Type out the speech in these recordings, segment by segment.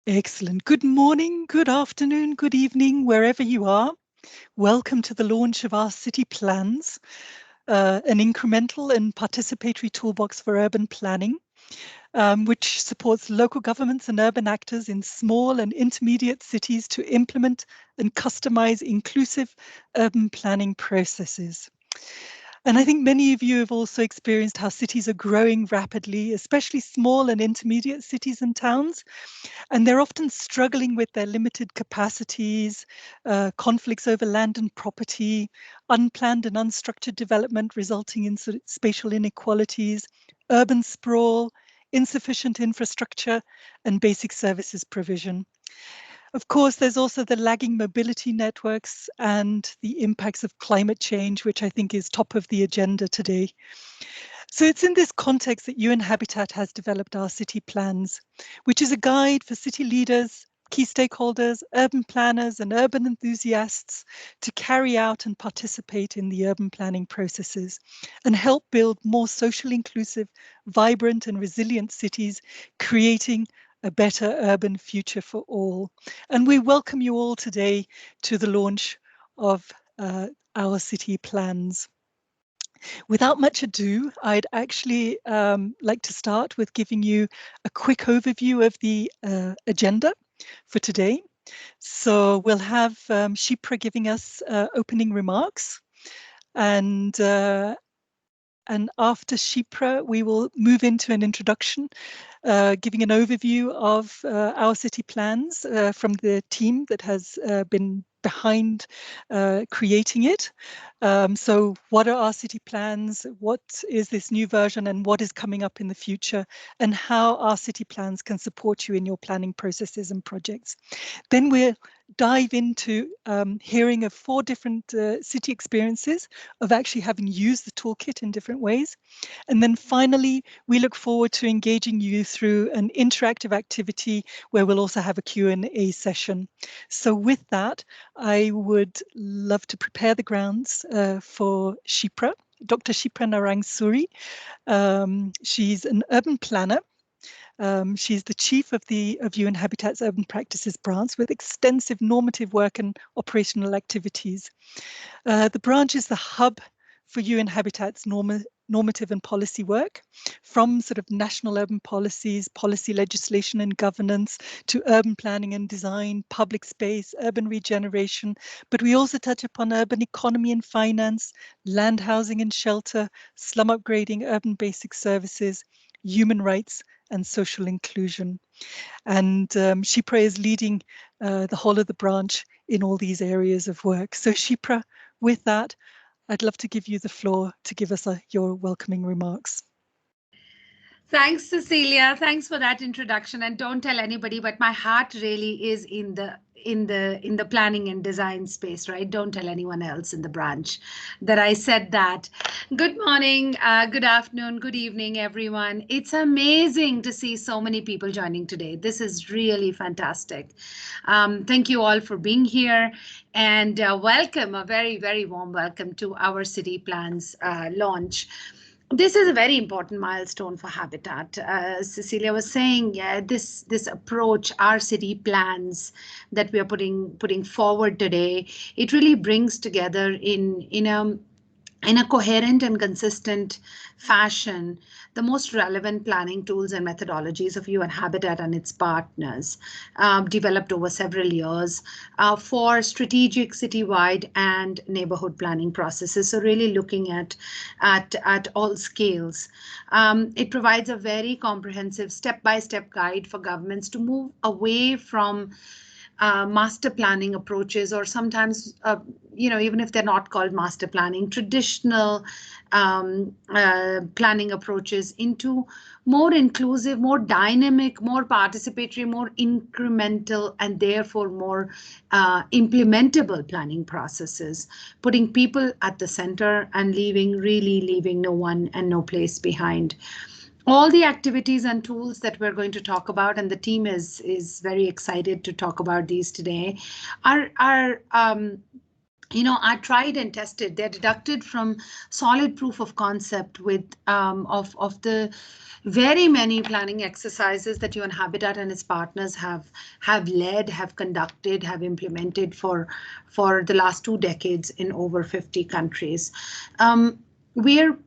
Excellent. Good morning, good afternoon, good evening, wherever you are. Welcome to the launch of our city plans, an incremental and participatory toolbox for urban planning, which supports local governments and urban actors in small and intermediate cities to implement and customize inclusive urban planning processes. And I think many of you have also experienced how cities are growing rapidly, especially small and intermediate cities and towns. And they're often struggling with their limited capacities, conflicts over land and property, unplanned and unstructured development resulting in sort of spatial inequalities, urban sprawl, insufficient infrastructure, and basic services provision. Of course, there's also the lagging mobility networks and the impacts of climate change, which I think is top of the agenda today. So it's in this context that UN Habitat has developed our city plans, which is a guide for city leaders, key stakeholders, urban planners, and urban enthusiasts to carry out and participate in the urban planning processes and help build more socially inclusive, vibrant, and resilient cities, creating a better urban future for all. And we welcome you all today to the launch of our city plans. Without much ado, I'd actually like to start with giving you a quick overview of the agenda for today. So we'll have Shipra giving us opening remarks, and after Shipra, we will move into an introduction, giving an overview of our city plans from the team that has been behind creating it. So what are our city plans? What is this new version and what is coming up in the future, and how our city plans can support you in your planning processes and projects. Then we'll dive into hearing of 4 different city experiences of actually having used the toolkit in different ways. And then finally, we look forward to engaging you through an interactive activity where we'll also have a Q&A session. So with that, I would love to prepare the grounds for Shipra, Dr. Shipra Narang Suri. She's an urban planner. She's the chief of UN Habitat's Urban Practices branch with extensive normative work and operational activities. The branch is the hub for UN Habitat's normative and policy work, from sort of national urban policies, policy legislation and governance, to urban planning and design, public space, urban regeneration. But we also touch upon urban economy and finance, land housing and shelter, slum upgrading, urban basic services, human rights, and social inclusion. And Shipra is leading the whole of the branch in all these areas of work. So Shipra, with that, I'd love to give you the floor to give us your welcoming remarks. Thanks, Cecilia. Thanks for that introduction. And don't tell anybody, but my heart really is in the planning and design space, right? Don't tell anyone else in the branch that I said that. Good morning, good afternoon, good evening, everyone. It's amazing to see so many people joining today. This is really fantastic. Thank you all for being here, and welcome, a very, very warm welcome to our City Plans launch. This is a very important milestone for Habitat. Cecilia was saying, yeah, this approach, our city plans that we are putting forward today, it really brings together in a coherent and consistent fashion the most relevant planning tools and methodologies of UN Habitat and its partners, developed over several years for strategic citywide and neighborhood planning processes. So really looking at all scales. It provides a very comprehensive step-by-step guide for governments to move away from master planning approaches, or sometimes, even if they're not called master planning, traditional planning approaches, into more inclusive, more dynamic, more participatory, more incremental, and therefore more implementable planning processes, putting people at the center and leaving no one and no place behind. All the activities and tools that we're going to talk about, and the team is very excited to talk about these today, are are tried and tested. They're deducted from solid proof of concept with of the very many planning exercises that UN Habitat and its partners have led, have conducted, have implemented for the last 2 decades in over 50 countries. We're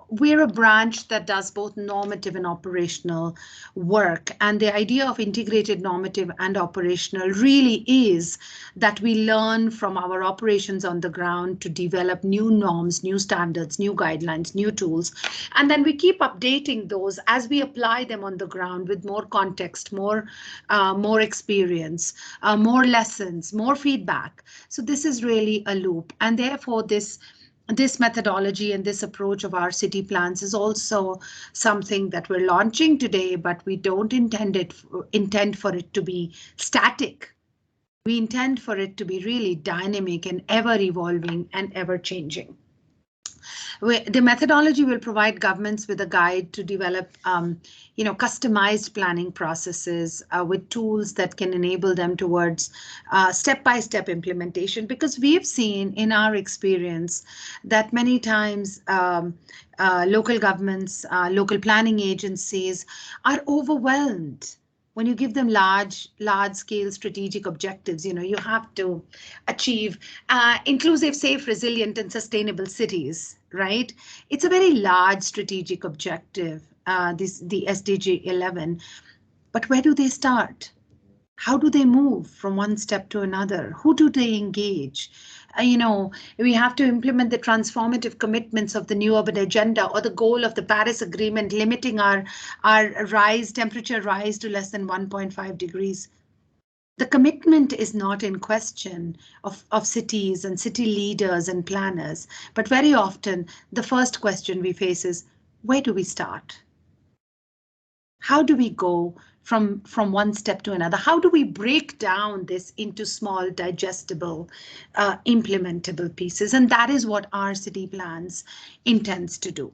we're a branch that does both normative and operational work. And the idea of integrated normative and operational really is that we learn from our operations on the ground to develop new norms, new standards, new guidelines, new tools. And then we keep updating those as we apply them on the ground with more context, more experience, more lessons, more feedback. So this is really a loop. And therefore, this methodology and this approach of our city plans is also something that we're launching today, but we don't intend for it to be static. We intend for it to be really dynamic and ever evolving and ever changing. The methodology will provide governments with a guide to develop, customized planning processes with tools that can enable them towards step-by-step implementation. Because we have seen in our experience that many times local governments, local planning agencies are overwhelmed. When you give them large scale strategic objectives, you have to achieve inclusive, safe, resilient, and sustainable cities, right? It's a very large strategic objective, the SDG 11. But where do they start? How do they move from one step to another? Who do they engage? We have to implement the transformative commitments of the new urban agenda or the goal of the Paris Agreement, limiting our temperature rise to less than 1.5 degrees. The commitment is not in question of cities and city leaders and planners, but very often the first question we face is, where do we start? How do we go from one step to another? How do we break down this into small, digestible, implementable pieces? And that is what our city plans intends to do.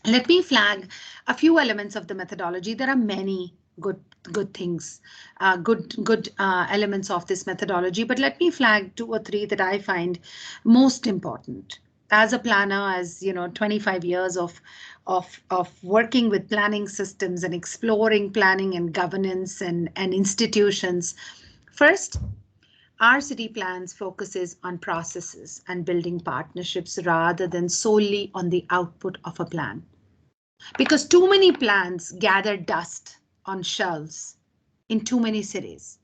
Let me flag a few elements of the methodology. There are many good things, good elements of this methodology, but let me flag 2 or 3 that I find most important. As a planner, as 25 years of working with planning systems and exploring planning and governance and institutions. First, our city plans focuses on processes and building partnerships rather than solely on the output of a plan. Because too many plans gather dust on shelves in too many cities.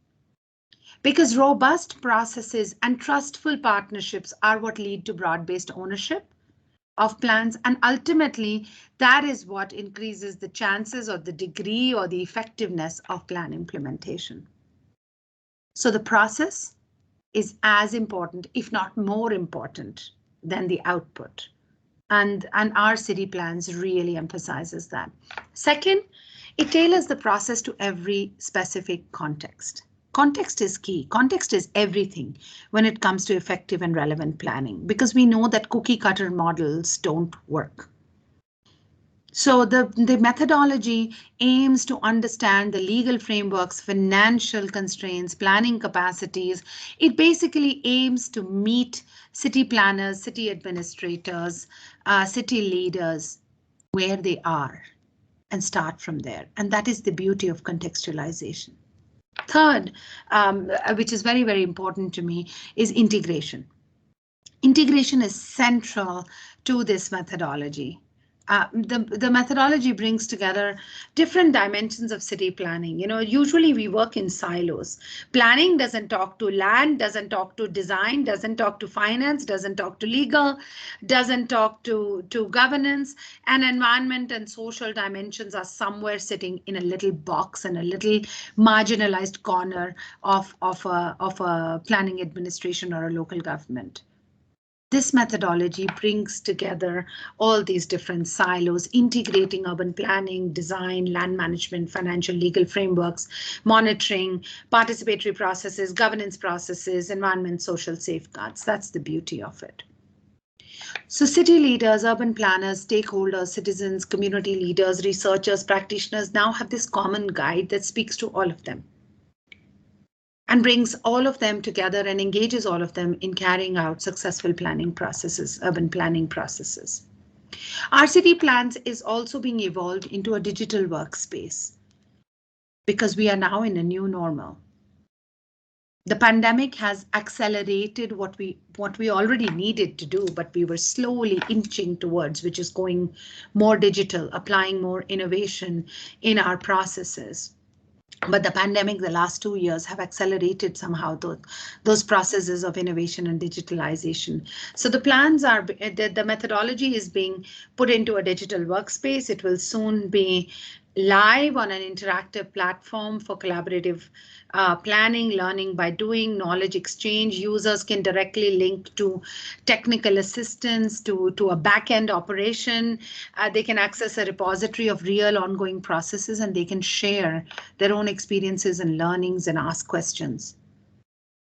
Because robust processes and trustful partnerships are what lead to broad-based ownership of plans, and ultimately that is what increases the chances or the degree or the effectiveness of plan implementation. So the process is as important, if not more important, than the output. And our city plans really emphasizes that. Second, it tailors the process to every specific context. Context is key. Context is everything when it comes to effective and relevant planning, because we know that cookie cutter models don't work. So the methodology aims to understand the legal frameworks, financial constraints, planning capacities. It basically aims to meet city planners, city administrators, city leaders where they are and start from there. And that is the beauty of contextualization. Third, which is very, very important to me, is integration. Integration is central to this methodology. The methodology brings together different dimensions of city planning. Usually we work in silos. Planning doesn't talk to land, doesn't talk to design, doesn't talk to finance, doesn't talk to legal, doesn't talk to governance, and environment and social dimensions are somewhere sitting in a little box and a little marginalized corner of a planning administration or a local government. This methodology brings together all these different silos, integrating urban planning, design, land management, financial, legal frameworks, monitoring, participatory processes, governance processes, environment, social safeguards. That's the beauty of it. So city leaders, urban planners, stakeholders, citizens, community leaders, researchers, practitioners now have this common guide that speaks to all of them. and brings all of them together and engages all of them in carrying out successful planning processes, urban planning processes. Our city plans is also being evolved into a digital workspace because we are now in a new normal. The pandemic has accelerated what we already needed to do, but we were slowly inching towards, which is going more digital, applying more innovation in our processes. But the pandemic, the last 2 years, have accelerated somehow those processes of innovation and digitalization. So the plans are, the methodology is being put into a digital workspace. It will soon be live on an interactive platform for collaborative planning, learning by doing, knowledge exchange. Users can directly link to technical assistance, to a back-end operation. They can access a repository of real ongoing processes, and they can share their own experiences and learnings and ask questions.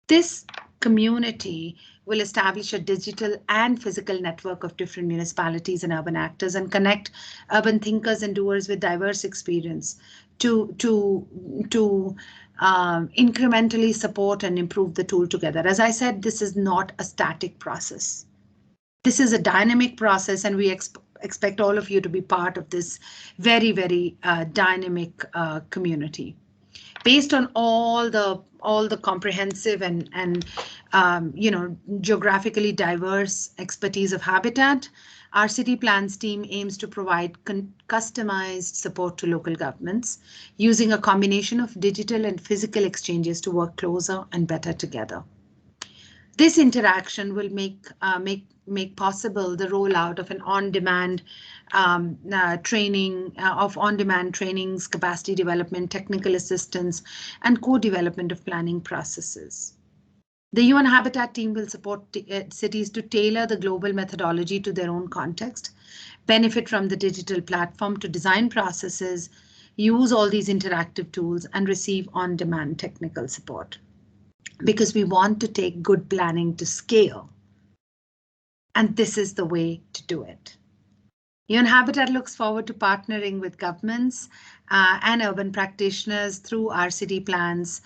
This community will establish a digital and physical network of different municipalities and urban actors and connect urban thinkers and doers with diverse experience to incrementally support and improve the tool together. As I said, this is not a static process. This is a dynamic process, and we expect all of you to be part of this very, very dynamic community. Based on all the comprehensive and geographically diverse expertise of Habitat, our city plans team aims to provide customized support to local governments using a combination of digital and physical exchanges to work closer and better together. This interaction will make possible the rollout of an on-demand training, of on-demand trainings, capacity development, technical assistance, and co-development of planning processes. The UN Habitat team will support cities to tailor the global methodology to their own context, benefit from the digital platform to design processes, use all these interactive tools, and receive on-demand technical support. Because we want to take good planning to scale. And this is the way to do it. UN Habitat looks forward to partnering with governments and urban practitioners through our city plans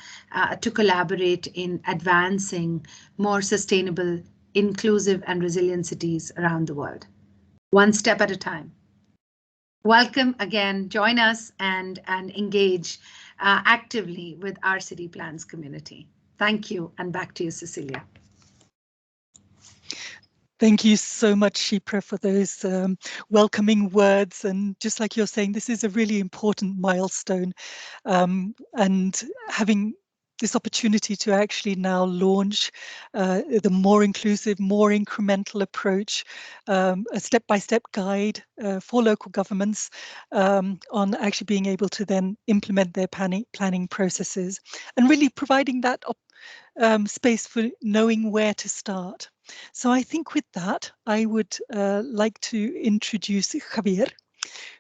to collaborate in advancing more sustainable, inclusive, and resilient cities around the world, one step at a time. Welcome again, join us and engage actively with our city plans community. Thank you, and back to you, Cecilia. Thank you so much, Shipra, for those welcoming words. And just like you're saying, this is a really important milestone. And having this opportunity to actually now launch the more inclusive, more incremental approach, a step-by-step guide for local governments on actually being able to then implement their planning processes and really providing that space for knowing where to start. So I think with that, I would like to introduce Javier,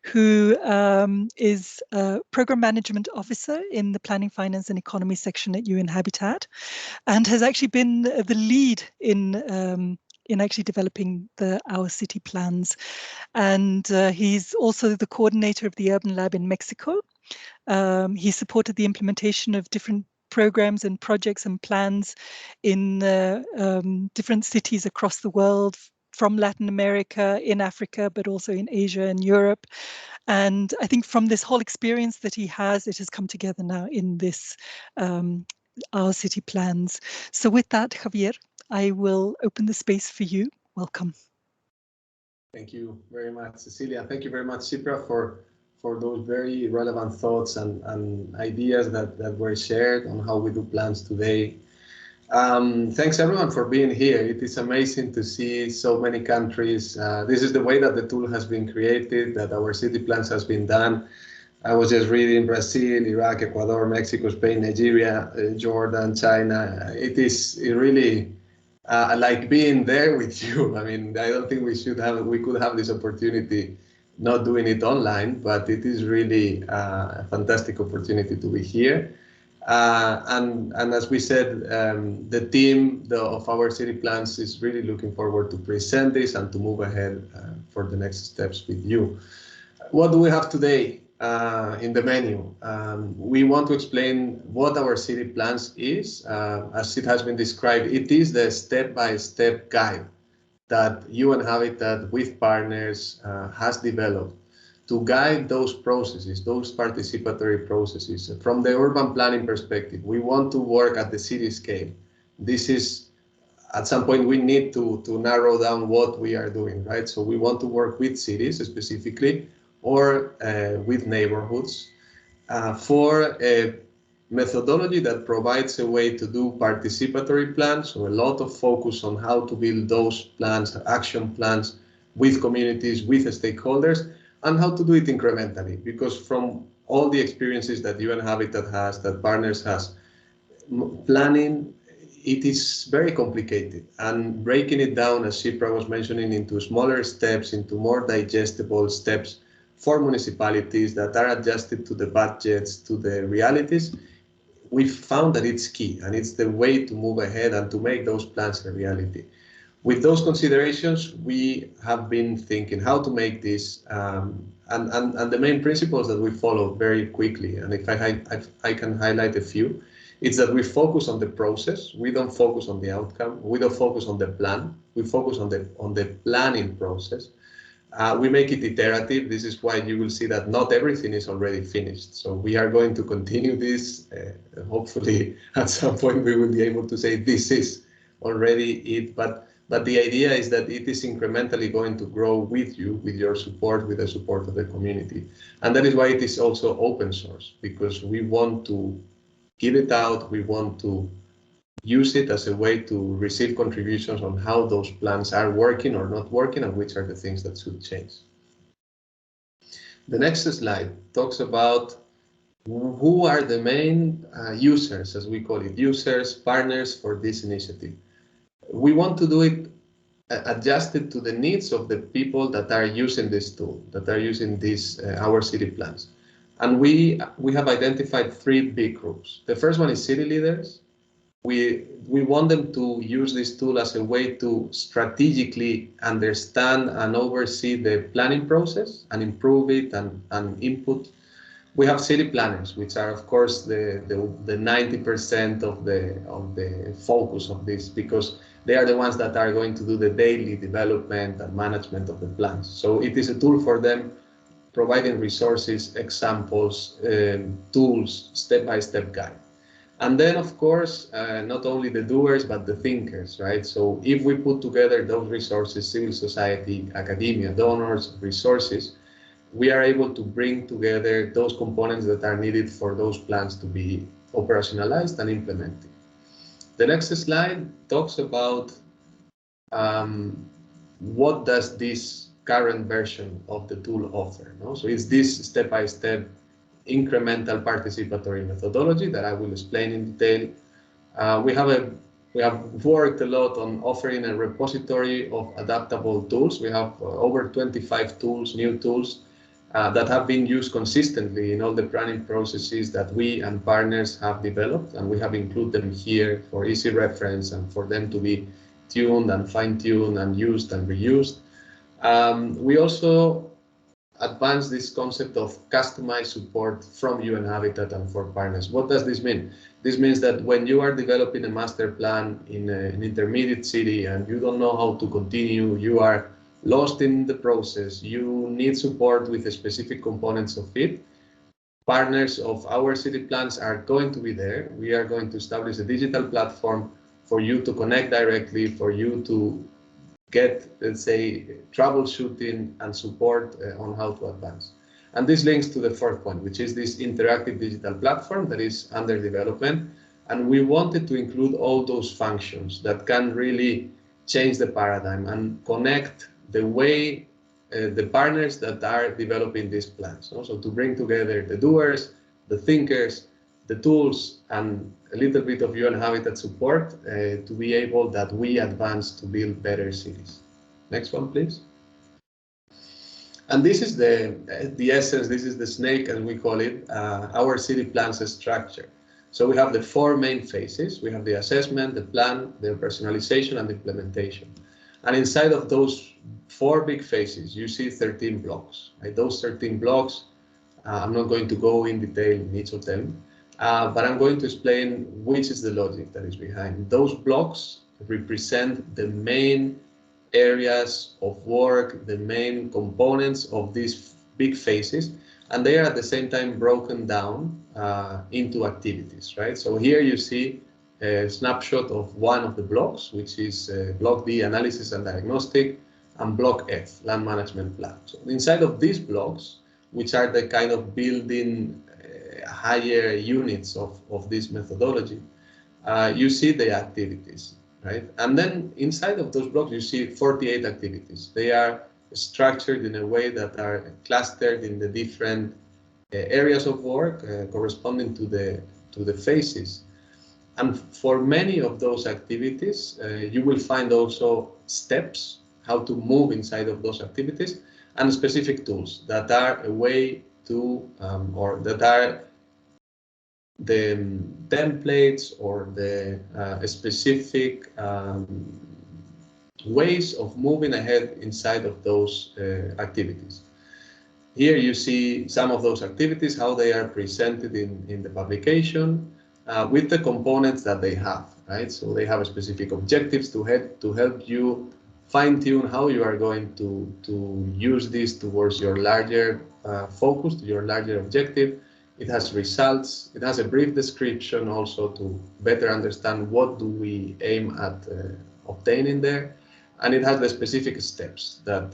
who is a Program Management Officer in the Planning, Finance and Economy section at UN Habitat, and has actually been the lead in actually developing our city plans. And he's also the coordinator of the Urban Lab in Mexico. He supported the implementation of different programs and projects and plans in different cities across the world, from Latin America, in Africa, but also in Asia and Europe. And I think from this whole experience that he has, it has come together now in this our city plans. So with that, Javier, I will open the space for you. Welcome. Thank you very much, Cecilia. Thank you very much, Shipra, for those very relevant thoughts and ideas that were shared on how we do plans today. Thanks everyone for being here. It is amazing to see so many countries. This is the way that the tool has been created, that our city plans has been done. I was just reading Brazil, Iraq, Ecuador, Mexico, Spain, Nigeria, Jordan, China. It really like being there with you. I mean, I don't think we could have this opportunity not doing it online, but it is really a fantastic opportunity to be here. And as we said, the team of our city plans is really looking forward to present this and to move ahead for the next steps with you. What do we have today? in the menu. We want to explain what our city plans is. As it has been described, it is the step-by-step guide that UN Habitat with partners has developed to guide those processes, those participatory processes. From the urban planning perspective, we want to work at the city scale. This is, at some point, we need to narrow down what we are doing, right? So we want to work with cities specifically, or with neighborhoods, for a methodology that provides a way to do participatory plans, so a lot of focus on how to build those plans, action plans, with communities, with stakeholders, and how to do it incrementally. Because from all the experiences that UN Habitat has, that Partners has, planning, it is very complicated, and breaking it down, as Shipra was mentioning, into smaller steps, into more digestible steps for municipalities that are adjusted to the budgets, to the realities, we found that it's key, and it's the way to move ahead and to make those plans a reality. With those considerations, we have been thinking how to make this, and the main principles that we follow very quickly, and if I can highlight a few, it's that we focus on the process. We don't focus on the outcome. We don't focus on the plan. We focus on the planning process. We make it iterative. This is why you will see that not everything is already finished. So we are going to continue this. Hopefully, at some point, we will be able to say this is already it. But the idea is that it is incrementally going to grow with you, with your support, with the support of the community. And that is why it is also open source, because we want to give it out. We want to use it as a way to receive contributions on how those plans are working or not working, and which are the things that should change. The next slide talks about who are the main users, as we call it, users, partners for this initiative. We want to do it adjusted to the needs of the people that are using this tool, that are using this, our city plans. And we have identified three big groups. The first one is city leaders. We want them to use this tool as a way to strategically understand and oversee the planning process and improve it and input. We have city planners, which are, of course, the 90% of the focus of this, because they are the ones that are going to do the daily development and management of the plans. So it is a tool for them, providing resources, examples, tools, step-by-step guide. And then, of course, not only the doers, but the thinkers, right? So if we put together those resources, civil society, academia, donors, resources, we are able to bring together those components that are needed for those plans to be operationalized and implemented. The next slide talks about what does this current version of the tool offer. No? So it's this step-by-step incremental participatory methodology that I will explain in detail. We have worked a lot on offering a repository of adaptable tools. We have over 25 tools, new tools, that have been used consistently in all the planning processes that we and partners have developed, and we have included them here for easy reference and for them to be tuned and fine-tuned and used and reused. We also advance this concept of customized support from UN Habitat and for partners. What does this mean? This means that when you are developing a master plan in an intermediate city and you don't know how to continue, you are lost in the process, you need support with the specific components of it, partners of our city plans are going to be there. We are going to establish a digital platform for you to connect directly, for you to get, let's say, troubleshooting and support on how to advance. And this links to the fourth point, which is this interactive digital platform that is under development. And we wanted to include all those functions that can really change the paradigm and connect the way the partners that are developing these plans. Also to bring together the doers, the thinkers, the tools, and a little bit of UN Habitat support to be able that we advance to build better cities. Next one, please. And this is the essence, this is the snake, as we call it, our city plans structure. So we have the four main phases. We have the assessment, the plan, the personalization, and the implementation. And inside of those four big phases, you see 13 blocks. Right? Those 13 blocks I'm not going to go in detail in each of them, but I'm going to explain which is the logic that is behind. Those blocks represent the main areas of work, the main components of these big phases, and they are at the same time broken down into activities, right? So here you see a snapshot of one of the blocks, which is block D, analysis and diagnostic, and block F, land management plan. So inside of these blocks, which are the kind of building higher units of this methodology, you see the activities, right? And then inside of those blocks, you see 48 activities. They are structured in a way that are clustered in the different areas of work corresponding to the phases. And for many of those activities, you will find also steps, how to move inside of those activities, and specific tools that are a way to, or that are the templates or the specific ways of moving ahead inside of those activities. Here you see some of those activities, how they are presented in the publication with the components that they have, right? So they have specific objectives to help you fine-tune how you are going to use this towards your larger focus, to your larger objective. It has results. It has a brief description also to better understand what do we aim at obtaining there. And it has the specific steps that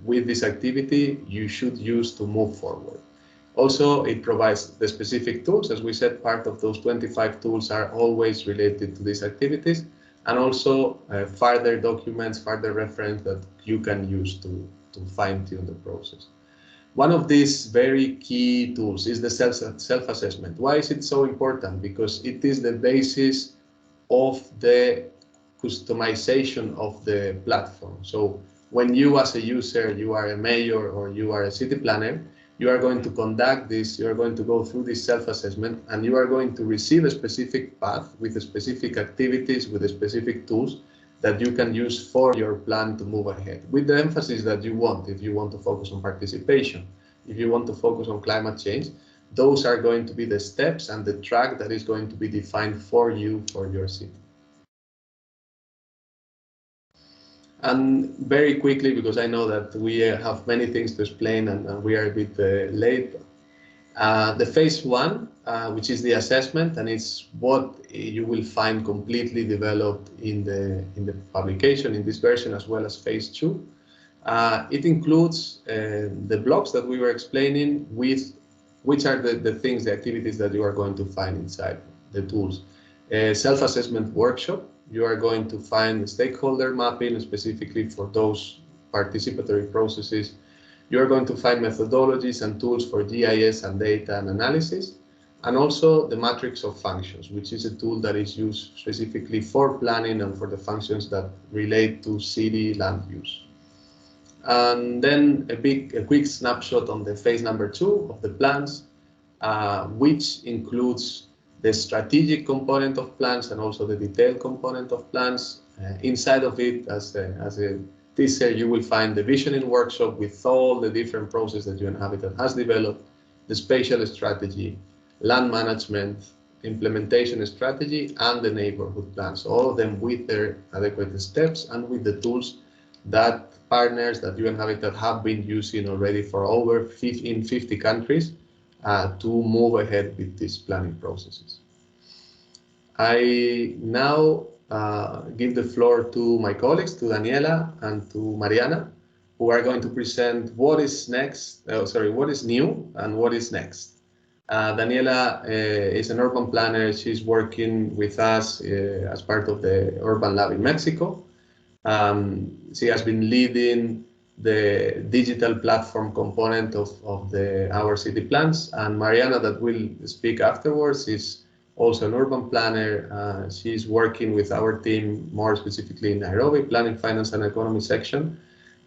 with this activity you should use to move forward. Also, it provides the specific tools. As we said, part of those 25 tools are always related to these activities, and also further documents, further reference that you can use to fine-tune the process. One of these very key tools is the self-assessment. Why is it so important? Because it is the basis of the customization of the platform. So when you as a user, you are a mayor or you are a city planner, you are going to conduct this, you are going to go through this self-assessment, and you are going to receive a specific path with specific activities, with specific tools that you can use for your plan to move ahead, with the emphasis that you want. If you want to focus on participation, if you want to focus on climate change, those are going to be the steps and the track that is going to be defined for you, for your city. And very quickly, because I know that we have many things to explain and we are a bit late, the phase one, which is the assessment, and it's what you will find completely developed in the publication in this version, as well as phase two. It includes the blocks that we were explaining, with which are the things, the activities that you are going to find inside the tools. Self-assessment workshop. You are going to find stakeholder mapping specifically for those participatory processes. You are going to find methodologies and tools for GIS and data and analysis, and also the matrix of functions, which is a tool that is used specifically for planning and for the functions that relate to city land use. And then a quick snapshot on the phase number 2 of the plans, which includes the strategic component of plans and also the detailed component of plans. Inside of it, as a teaser, you will find the visioning workshop with all the different processes that UN Habitat has developed, the spatial strategy, land management, implementation strategy, and the neighborhood plans, all of them with their adequate steps and with the tools that partners that UN Habitat have been using already for over 50 countries to move ahead with these planning processes. I now give the floor to my colleagues, to Daniela and to Mariana, who are going to present what is next, what is new and what is next. Daniela is an urban planner. She's working with us as part of the Urban Lab in Mexico. She has been leading the digital platform component of our city plans, and Mariana, that will speak afterwards, is also an urban planner. She's working with our team more specifically in Nairobi, Planning, Finance and Economy section,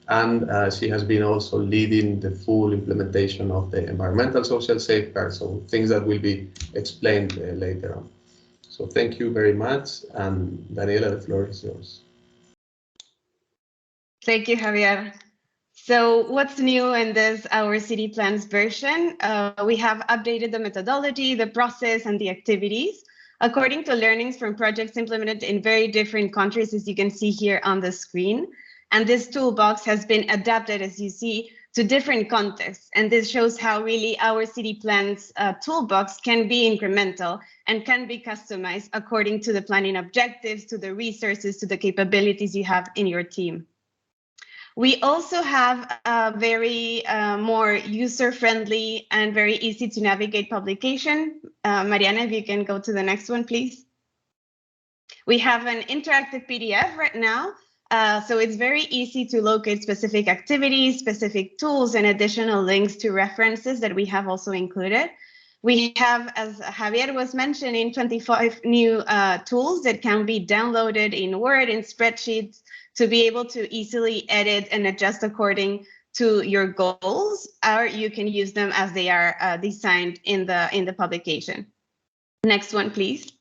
and she has been also leading the full implementation of the environmental social safeguards, so things that will be explained later on. So thank you very much, and Daniela, the floor is yours. Thank you, Javier. So what's new in this Our City Plans version? We have updated the methodology, the process, and the activities according to learnings from projects implemented in very different countries, as you can see here on the screen. And this toolbox has been adapted, as you see, to different contexts. And this shows how really Our City Plans toolbox can be incremental and can be customized according to the planning objectives, to the resources, to the capabilities you have in your team. We also have a very more user-friendly and very easy to navigate publication. Mariana, if you can go to the next one, please. We have an interactive PDF right now. So it's very easy to locate specific activities, specific tools, and additional links to references that we have also included. We have, as Javier was mentioning, 25 new tools that can be downloaded in Word, in spreadsheets, to be able to easily edit and adjust according to your goals, or you can use them as they are designed in the publication. Next one, please.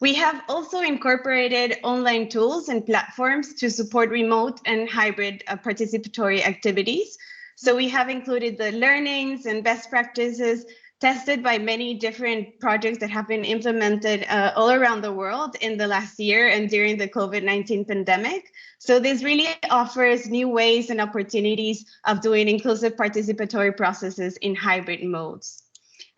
We have also incorporated online tools and platforms to support remote and hybrid participatory activities. So we have included the learnings and best practices tested by many different projects that have been implemented all around the world in the last year and during the COVID-19 pandemic. So this really offers new ways and opportunities of doing inclusive participatory processes in hybrid modes.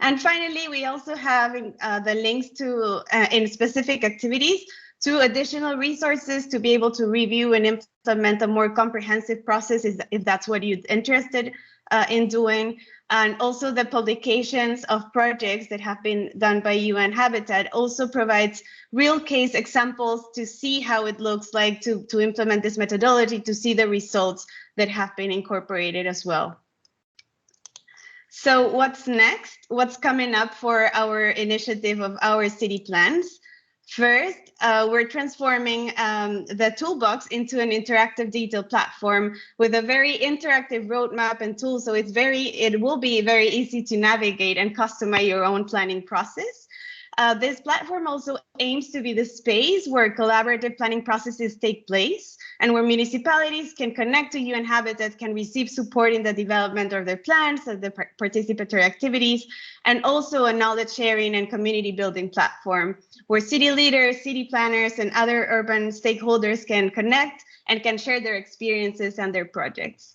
And finally, we also have the links to in specific activities to additional resources to be able to review and implement a more comprehensive process if that's what you're interested in doing. And also the publications of projects that have been done by UN Habitat also provides real case examples to see how it looks like to implement this methodology, to see the results that have been incorporated as well. So what's next? What's coming up for our initiative of Our City Plans? First, we're transforming the toolbox into an interactive digital platform with a very interactive roadmap and tools. So it will be very easy to navigate and customize your own planning process. This platform also aims to be the space where collaborative planning processes take place and where municipalities can connect to UN Habitat, can receive support in the development of their plans, of the participatory activities, and also a knowledge sharing and community building platform where city leaders, city planners, and other urban stakeholders can connect and can share their experiences and their projects.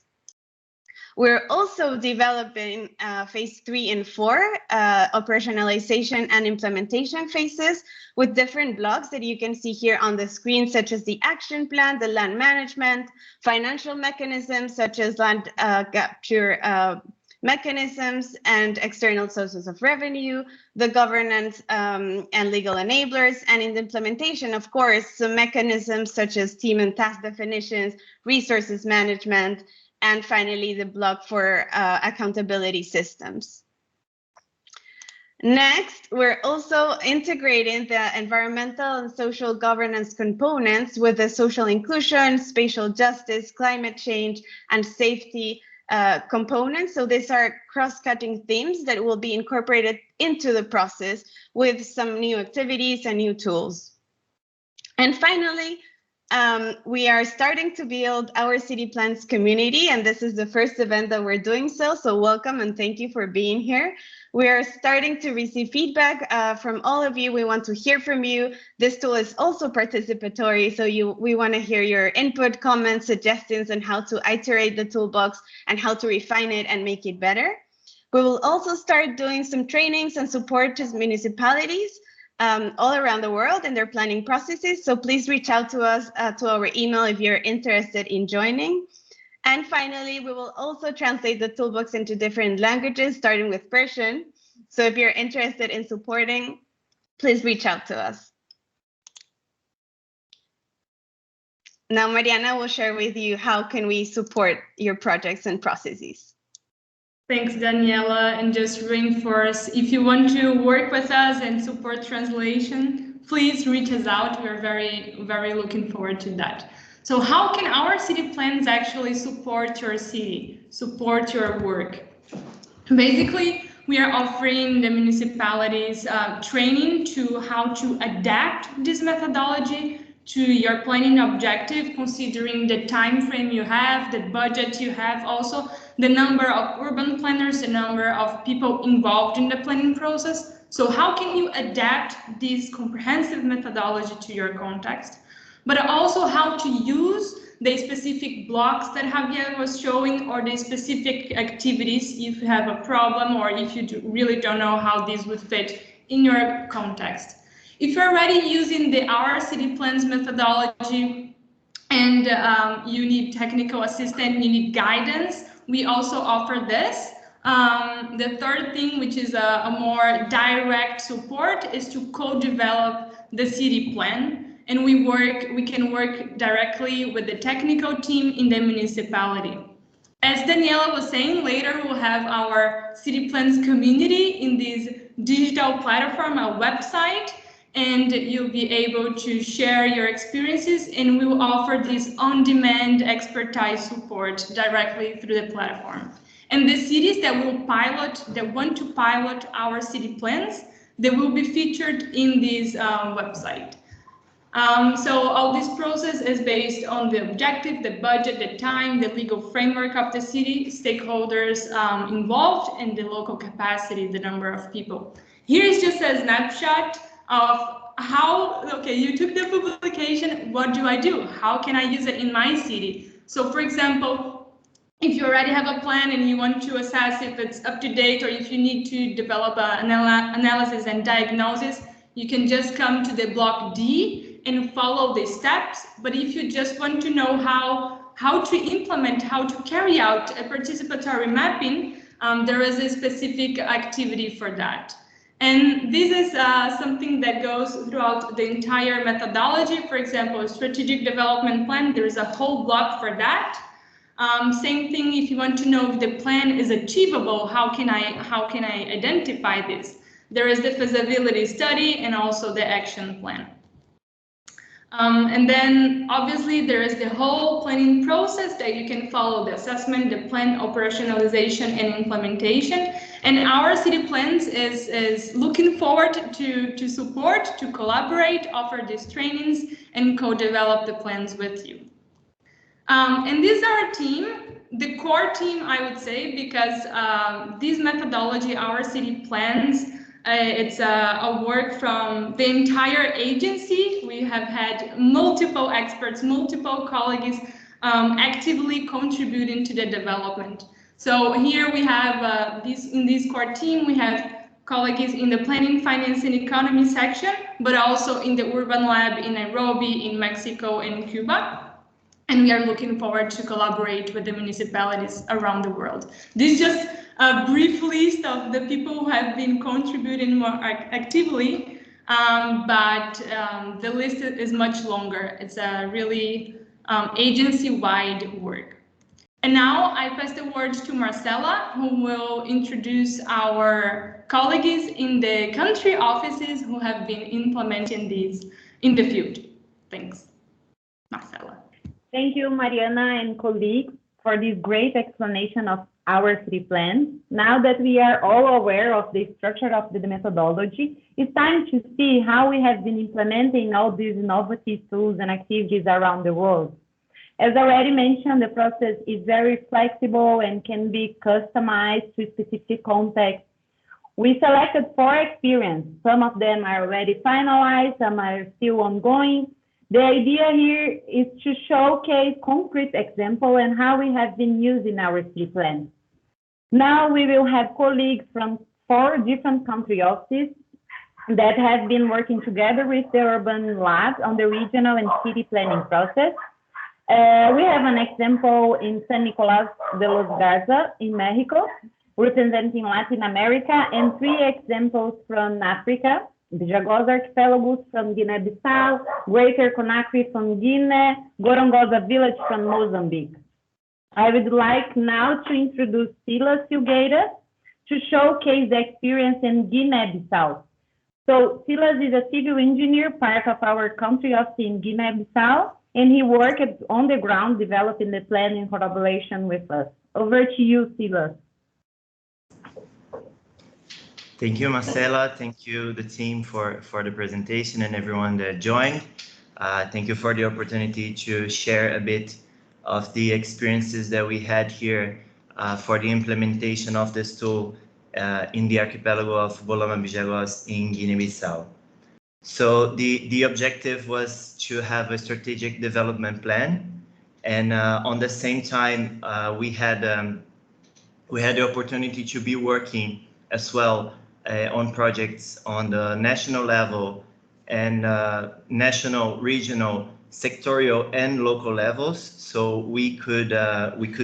We're also developing phase 3 and 4, operationalization and implementation phases with different blocks that you can see here on the screen, such as the action plan, the land management, financial mechanisms such as land capture mechanisms and external sources of revenue, the governance and legal enablers, and in the implementation, of course, some mechanisms such as team and task definitions, resources management, and finally, the block for accountability systems. Next, we're also integrating the environmental and social governance components with the social inclusion, spatial justice, climate change, and safety components. So these are cross-cutting themes that will be incorporated into the process with some new activities and new tools. And finally, we are starting to build Our City Plans community, and this is the first event that we're doing so welcome and thank you for being here. We are starting to receive feedback from all of you. We want to hear from you. This tool is also participatory, so we want to hear your input, comments, suggestions, and how to iterate the toolbox and how to refine it and make it better. We will also start doing some trainings and support to municipalities all around the world in their planning processes. So please reach out to us to our email if you're interested in joining. And finally, we will also translate the toolbox into different languages, starting with Persian. So if you're interested in supporting, please reach out to us. Now, Mariana will share with you how can we support your projects and processes. Thanks, Daniela, and just reinforce, if you want to work with us and support translation, please reach us out. We're very, very looking forward to that. So how can Our City Plans actually support your city, support your work? Basically, we are offering the municipalities training to how to adapt this methodology to your planning objective, considering the time frame you have, the budget you have, also the number of urban planners, the number of people involved in the planning process. So how can you adapt this comprehensive methodology to your context? But also how to use the specific blocks that Javier was showing, or the specific activities if you have a problem, or if you really don't know how these would fit in your context. If you're already using the Our City Plans methodology and you need technical assistance, you need guidance, we also offer this. The third thing, which is a more direct support, is to co-develop the city plan. And we can work directly with the technical team in the municipality. As Daniela was saying, later we'll have our city plans community in this digital platform, a website, and you'll be able to share your experiences, and we will offer this on-demand expertise support directly through the platform. And the cities that want to pilot our city plans, they will be featured in this website. So all this process is based on the objective, the budget, the time, the legal framework of the city, stakeholders involved, and the local capacity, the number of people. Here is just a snapshot of how, okay, you took the publication, what do I do? How can I use it in my city? So for example, if you already have a plan and you want to assess if it's up to date, or if you need to develop an analysis and diagnosis, you can just come to the block D and follow the steps. But if you just want to know how to implement, how to carry out a participatory mapping, there is a specific activity for that. And this is something that goes throughout the entire methodology. For example, a strategic development plan, there is a whole block for that. Same thing, if you want to know if the plan is achievable, how can I identify this? There is the feasibility study and also the action plan. And then obviously there is the whole planning process that you can follow: the assessment, the plan operationalization and implementation. And our city plans is looking forward to support, to collaborate, offer these trainings and co-develop the plans with you. And this is our team, the core team, I would say, because this methodology, our city plans, it's a work from the entire agency. We have had multiple experts, multiple colleagues actively contributing to the development. So here we have in this core team, we have colleagues in the planning, finance and economy section, but also in the urban lab in Nairobi, in Mexico and Cuba. And we are looking forward to collaborate with the municipalities around the world. This is just a brief list of the people who have been contributing more actively, but the list is much longer. It's a really agency-wide work. And now I pass the word to Marcela, who will introduce our colleagues in the country offices who have been implementing these in the field. Thanks, Marcela. Thank you, Mariana and colleagues, for this great explanation of our city plans. Now that we are all aware of the structure of the methodology, it's time to see how we have been implementing all these innovative tools and activities around the world. As already mentioned, the process is very flexible and can be customized to specific contexts. We selected 4 experiences. Some of them are already finalized, some are still ongoing. The idea here is to showcase concrete example and how we have been using our city plans. Now we will have colleagues from 4 different country offices that have been working together with the urban labs on the regional and city planning process. We have an example in San Nicolas de los Garza in Mexico, representing Latin America, and 3 examples from Africa: the Jagos Archipelagos from Guinea Bissau, Greater Conakry from Guinea, Gorongosa Village from Mozambique. I would like now to introduce Silas Silgueira to showcase the experience in Guinea Bissau. So Silas is a civil engineer, part of our country office in Guinea Bissau, and he worked on the ground developing the plan in collaboration with us. Over to you, Silas. Thank you, Marcela. Thank you, the team, for the presentation and everyone that joined. Thank you for the opportunity to share a bit of the experiences that we had here for the implementation of this tool in the archipelago of Bolama-Bijagos in Guinea-Bissau. So the objective was to have a strategic development plan, and on the same time we had the opportunity to be working as well on projects on the national level and national, regional, sectorial, and local levels. So we could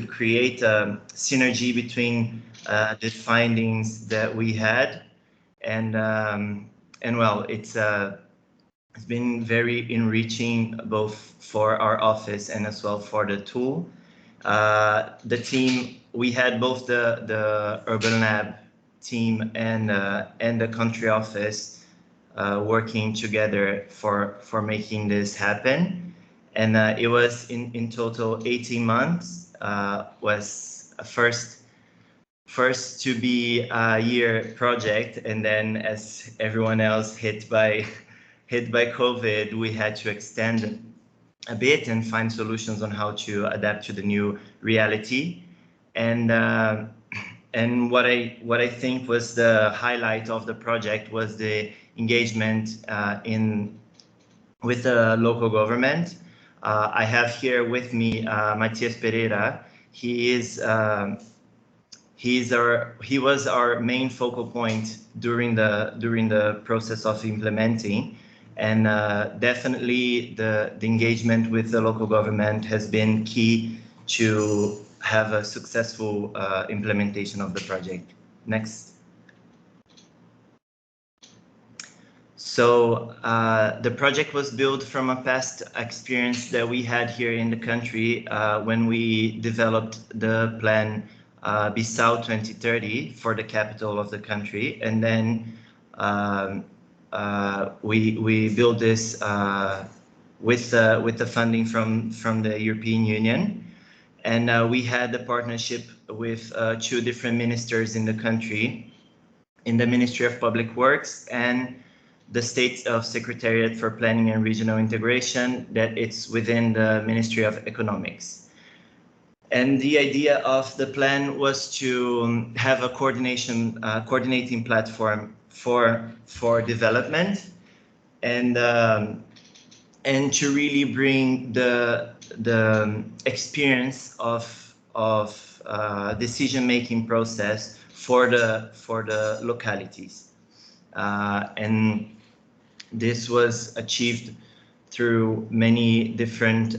create a synergy between the findings that we had, and well, it's been very enriching both for our office and as well for the tool. The team, we had both the Urban Lab team and the country office working together for making this happen, and it was in total 18 months. Was a first to be a year project, and then as everyone else hit by COVID, we had to extend a bit and find solutions on how to adapt to the new reality. And what I think was the highlight of the project was the engagement with the local government. I have here with me Matias Pereira. He was our main focal point during the process of implementing, and definitely the engagement with the local government has been key to have a successful implementation of the project. Next. So the project was built from a past experience that we had here in the country when we developed the plan Bissau 2030 for the capital of the country, and then we built this with the funding from the European Union, and we had a partnership with 2 different ministers in the country, in the Ministry of Public Works and the State of Secretariat for Planning and Regional Integration, that it's within the Ministry of Economics. And the idea of the plan was to have a coordinating platform for development, and to really bring the experience of decision-making process for the localities, and this was achieved through many different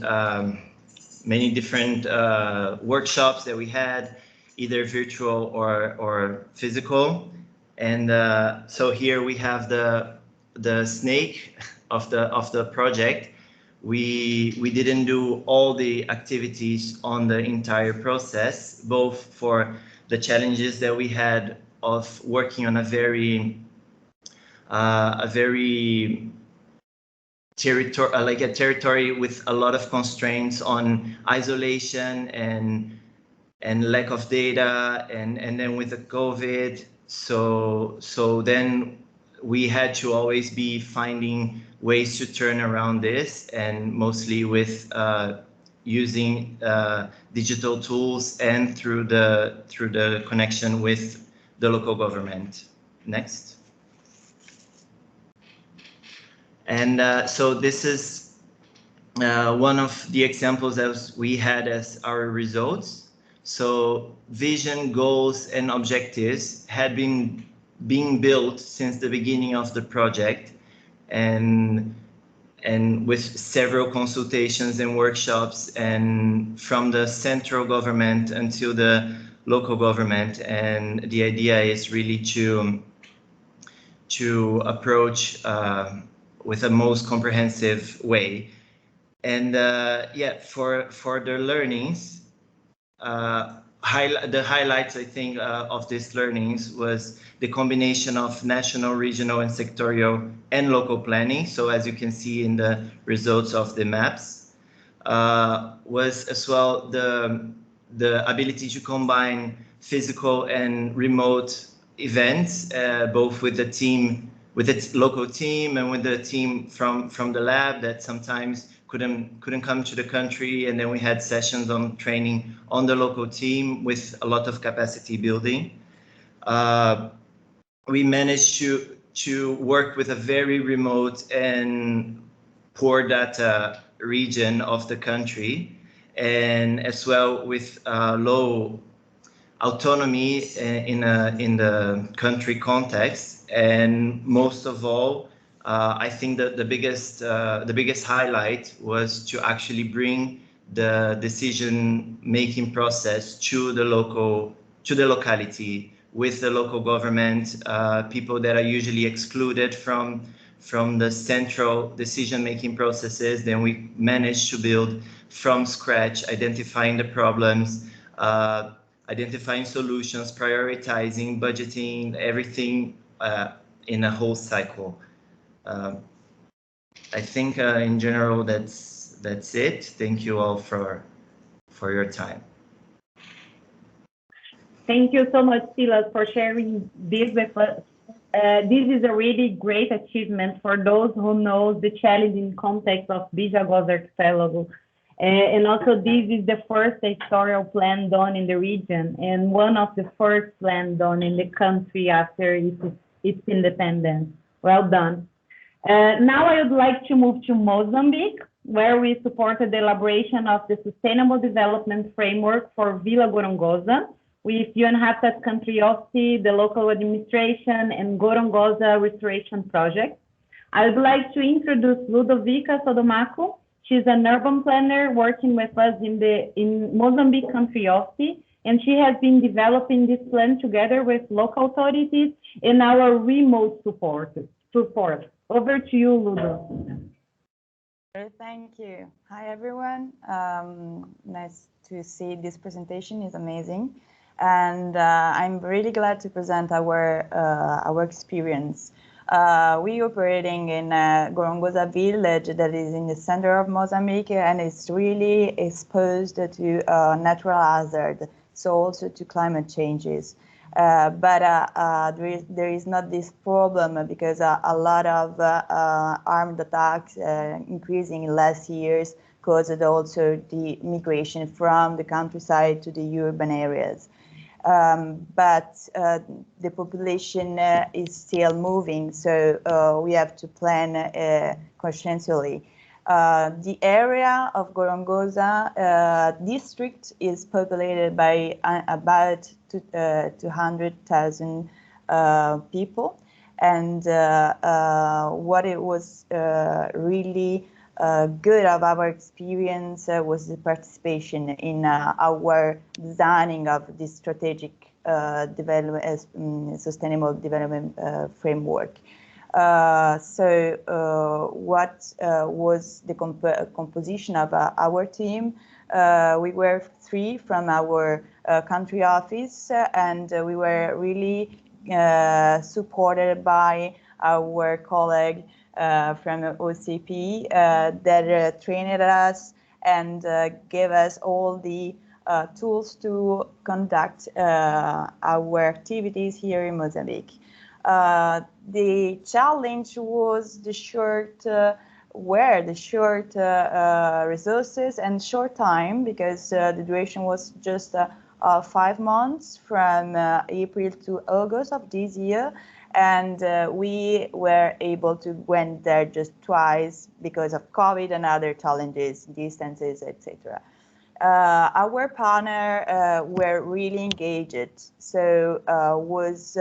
workshops that we had, either virtual or physical. And so here we have the snake of the project. We didn't do all the activities on the entire process, both for the challenges that we had of working on a very territory with a lot of constraints on isolation and lack of data, and then with the COVID, so then we had to always be finding ways to turn around this, and mostly with using digital tools and through the connection with the local government. Next. And so this is one of the examples that we had as our results. So vision, goals, and objectives had been being built since the beginning of the project, and with several consultations and workshops, and from the central government until the local government. And the idea is really to approach with a most comprehensive way. And yeah, for the learnings, the highlights, I think, of these learnings was the combination of national, regional, and sectorial and local planning. So as you can see in the results of the maps, was as well the ability to combine physical and remote events, both with the team with its local team and with the team from the lab that sometimes couldn't come to the country, and then we had sessions on training on the local team with a lot of capacity building. We managed to work with a very remote and poor data region of the country, and as well with low autonomy in the country context. And most of all, I think that the biggest highlight was to actually bring the decision-making process to the locality, with the local government, people that are usually excluded from the central decision-making processes. Then we managed to build from scratch, identifying the problems, identifying solutions, prioritizing, budgeting, everything in a whole cycle. I think in general that's it. Thank you all for your time. Thank you so much, Silas, for sharing this with us. This is a really great achievement for those who know the challenging context of Bijagos archipelago. And also, this is the first sectorial plan done in the region, and one of the first plans done in the country after its independence. Well done. Now I would like to move to Mozambique, where we supported the elaboration of the Sustainable Development Framework for Vila Gorongosa, with UN Habitat Country OSCE, the local administration, and Gorongosa Restoration Project. I would like to introduce Ludovica Sodomaco. She's an urban planner working with us in Mozambique Country OSCE, and she has been developing this plan together with local authorities and our remote support. Over to you, Ludo. Thank you. Hi, everyone. Nice to see this presentation. Is amazing. And I'm really glad to present our experience. We operating in Gorongosa village that is in the center of Mozambique, and it's really exposed to natural hazard, so also to climate changes. But there is not this problem because a lot of armed attacks increasing in last years caused also the migration from the countryside to the urban areas. But the population is still moving, so we have to plan conscientiously. The area of Gorongosa district is populated by about 200,000 people, and what it was really good of our experience was the participation in our designing of this strategic sustainable development framework. So what was the composition of our team? We were 3 from our country office, and we were really supported by our colleague from OCP that trained us and gave us all the tools to conduct our activities here in Mozambique. The challenge was the short resources and short time, because the duration was just 5 months from April to August of this year. And we were able to went there just twice because of COVID and other challenges, distances, etc. Our partner were really engaged, so was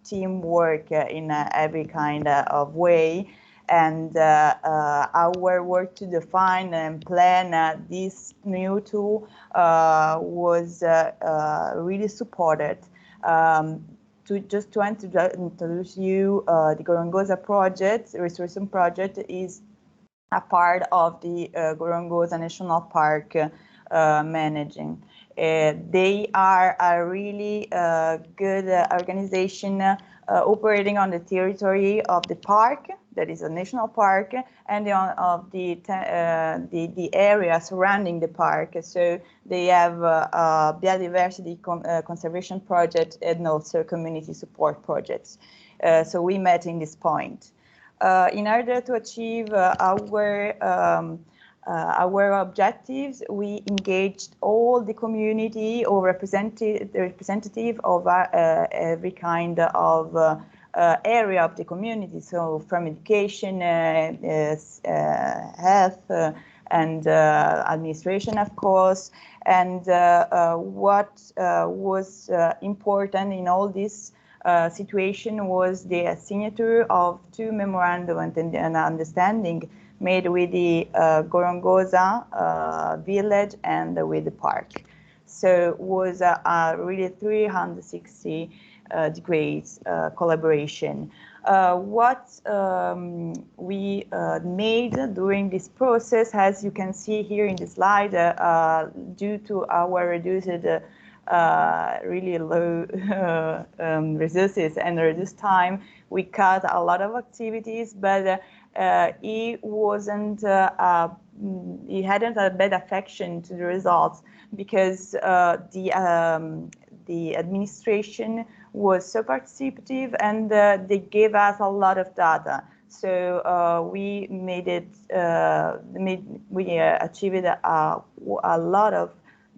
teamwork in every kind of way, and our work to define and plan this new tool was really supported. Just to introduce you, the Gorongosa project, the restoration project, is a part of the Gorongosa National Park managing. They are a really good organization operating on the territory of the park. that is a national park, and of the area surrounding the park. So they have biodiversity conservation project and also community support projects. So we met in this point. In order to achieve our objectives, we engaged all the community or representative of every kind of area of the community. So from education, health, and administration, of course. And what was important in all this situation was the signature of two memorandum and understanding made with the Gorongosa village and with the park. So it was a really 360 degrees collaboration. What we made during this process, as you can see here in the slide, due to our reduced really low resources and reduced time, we cut a lot of activities, but it wasn't, it hadn't a bad affection to the results, because the administration was so participative, and they gave us a lot of data. So we made it, we achieved a lot of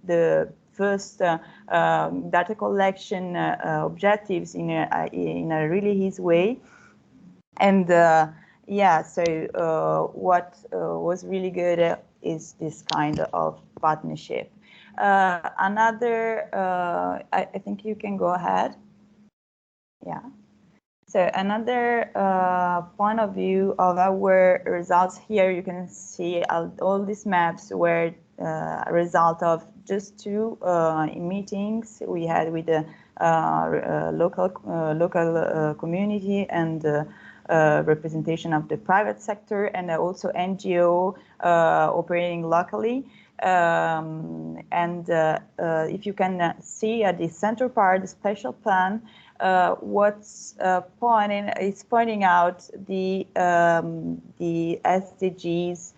the first data collection objectives in a really easy way. And yeah, so what was really good is this kind of partnership. Another, I think you can go ahead. Yeah. So another point of view of our results here, you can see all these maps were a result of just two meetings we had with the local community and representation of the private sector, and also NGO operating locally. And if you can see at the center part, the special plan, what's pointing out the SDGs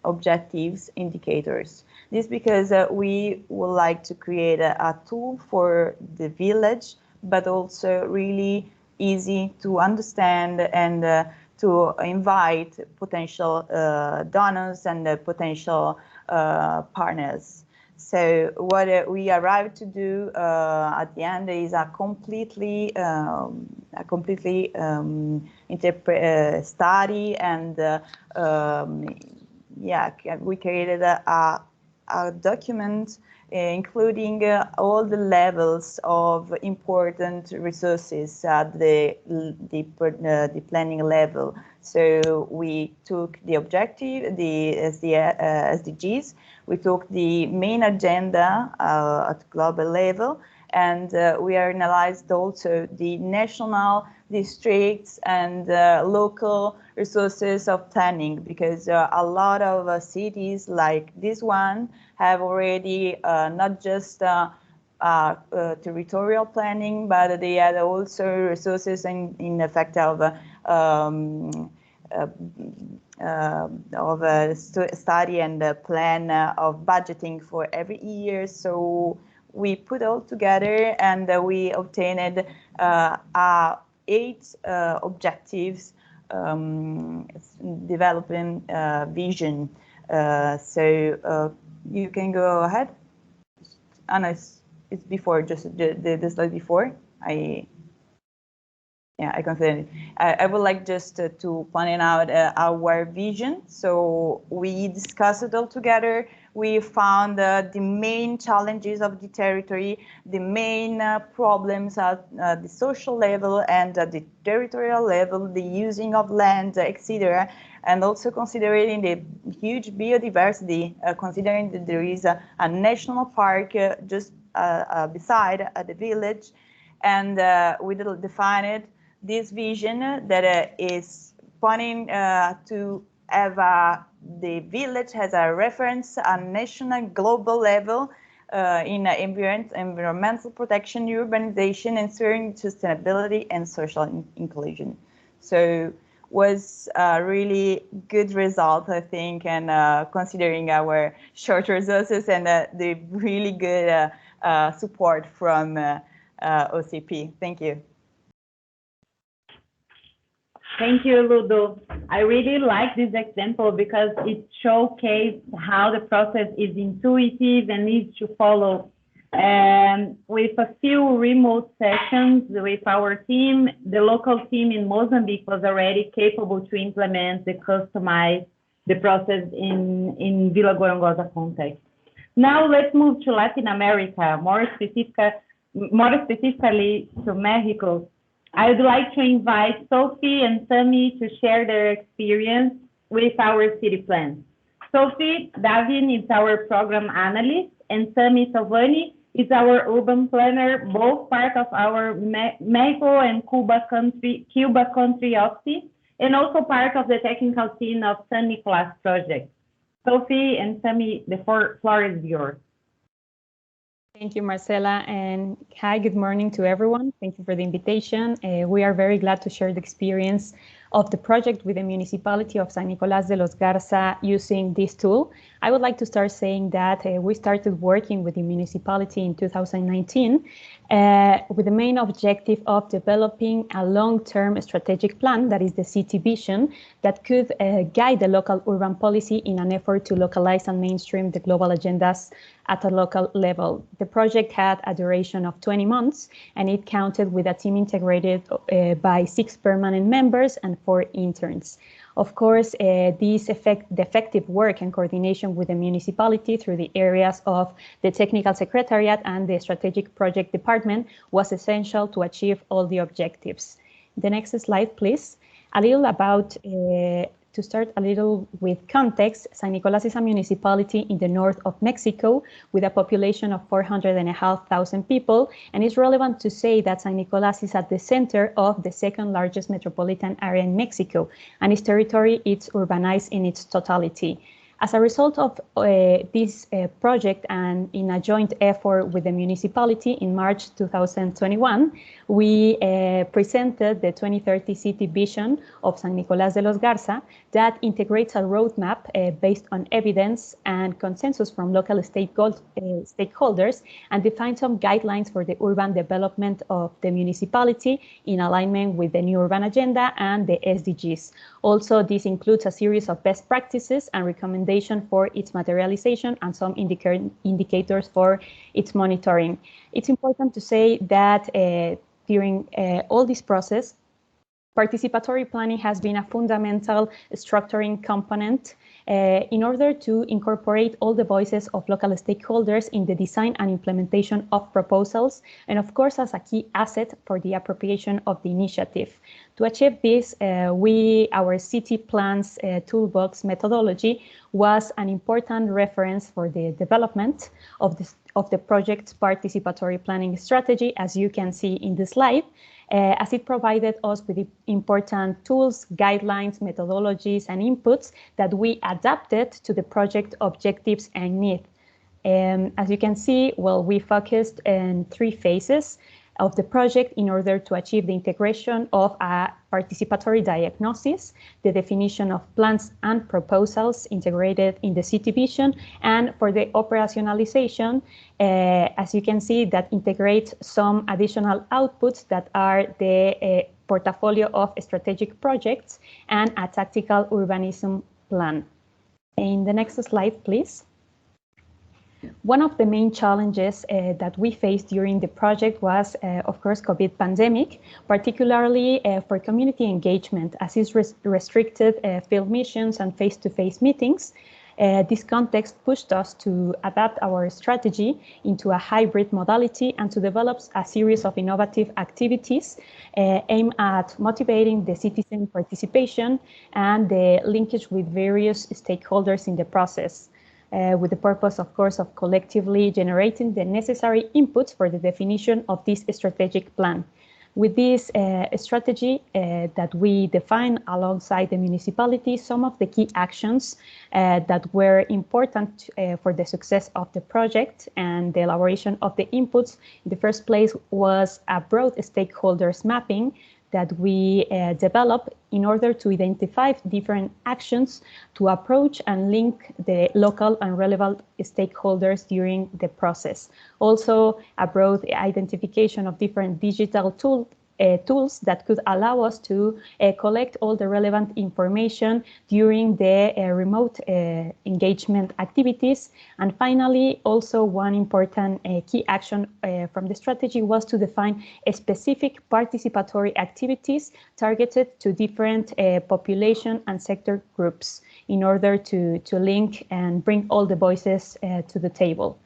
objectives indicators. This because we would like to create a tool for the village, but also really easy to understand and to invite potential donors and potential partners. So what we arrived to do at the end is a completely study, and yeah, we created a document including all the levels of important resources at the planning level. So we took the objective, the SDGs, we took the main agenda at global level, and we analyzed also the national, districts, and local resources of planning, because a lot of cities like this one have already not just territorial planning, but they had also resources in effect of study and plan of budgeting for every year. So we put all together, and we obtained 8 objectives developing vision. So you can go ahead. Anna, it's before, just the slide before. I consider it. I would like just to point out our vision. So we discussed it all together. We found the main challenges of the territory, the main problems at the social level and at the territorial level, the using of land, etc. And also considering the huge biodiversity, considering that there is a national park just beside the village. And we defined this vision that is pointing to have the village has a reference on national global level in environmental protection, urbanization, ensuring sustainability and social inclusion. So was a really good result, I think, and considering our short resources and the really good support from OCP. Thank you. Thank you, Ludo. I really like this example because it showcases how the process is intuitive and easy to follow. With a few remote sessions with our team, the local team in Mozambique was already capable to implement and customize the process in Villa Gorongosa context. Now let's move to Latin America, more specifically to Mexico. I would like to invite Sophie and Sami to share their experience with our city plan. Sophie Davin is our program analyst, and Sami Salvani is our urban planner, both part of our Mexico and Cuba country office, and also part of the technical team of San Nicolas project. Sophie and Sami, the floor is yours. Thank you, Marcela, and hi, good morning to everyone. Thank you for the invitation. We are very glad to share the experience of the project with the municipality of San Nicolás de los Garza using this tool. I would like to start saying that we started working with the municipality in 2019 with the main objective of developing a long-term strategic plan, that is the city vision, that could guide the local urban policy in an effort to localize and mainstream the global agendas at a local level. The project had a duration of 20 months, and it counted with a team integrated by 6 permanent members and 4 interns. Of course, the effective work and coordination with the municipality through the areas of the technical secretariat and the strategic project department was essential to achieve all the objectives. The next slide, please. A little about to start a little with context, San Nicolás is a municipality in the north of Mexico with a population of 450,000 people, and it's relevant to say that San Nicolás is at the center of the second largest metropolitan area in Mexico, and its territory is urbanized in its totality. As a result of this project and in a joint effort with the municipality in March 2021, we presented the 2030 city vision of San Nicolás de los Garza that integrates a roadmap based on evidence and consensus from local stakeholders and defines some guidelines for the urban development of the municipality in alignment with the new urban agenda and the SDGs. Also, this includes a series of best practices and recommendations for its materialization and some indicators for its monitoring. It's important to say that during all this process, participatory planning has been a fundamental structuring component in order to incorporate all the voices of local stakeholders in the design and implementation of proposals, and of course as a key asset for the appropriation of the initiative. To achieve this, our city plans toolbox methodology was an important reference for the development of the project's participatory planning strategy, as you can see in the slide, as it provided us with important tools, guidelines, methodologies, and inputs that we adapted to the project objectives and needs. As you can see, well, we focused on 3 phases of the project in order to achieve the integration of a participatory diagnosis, the definition of plans and proposals integrated in the city vision, and for the operationalization, as you can see, that integrates some additional outputs that are the portfolio of strategic projects and a tactical urbanism plan. In the next slide, please. One of the main challenges that we faced during the project was, of course, COVID pandemic, particularly for community engagement, as is restricted field missions and face-to-face meetings. This context pushed us to adapt our strategy into a hybrid modality and to develop a series of innovative activities aimed at motivating the citizen participation and the linkage with various stakeholders in the process. With the purpose, of course, of collectively generating the necessary inputs for the definition of this strategic plan. With this strategy that we define alongside the municipality, some of the key actions that were important for the success of the project and the elaboration of the inputs in the first place was a broad stakeholders mapping that we develop in order to identify different actions to approach and link the local and relevant stakeholders during the process. Also, a broad identification of different digital tools that could allow us to collect all the relevant information during the remote engagement activities. And finally, also one important key action from the strategy was to define specific participatory activities targeted to different population and sector groups in order to link and bring all the voices to the table.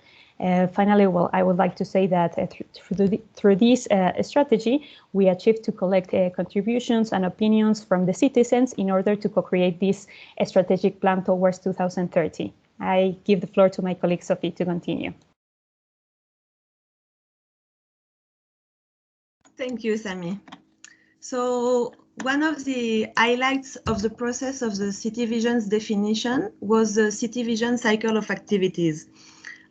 Finally, well, I would like to say that through this strategy, we achieved to collect contributions and opinions from the citizens in order to co-create this strategic plan towards 2030. I give the floor to my colleague Sophie to continue. Thank you, Sami. So one of the highlights of the process of the City Vision's definition was the City Vision cycle of activities.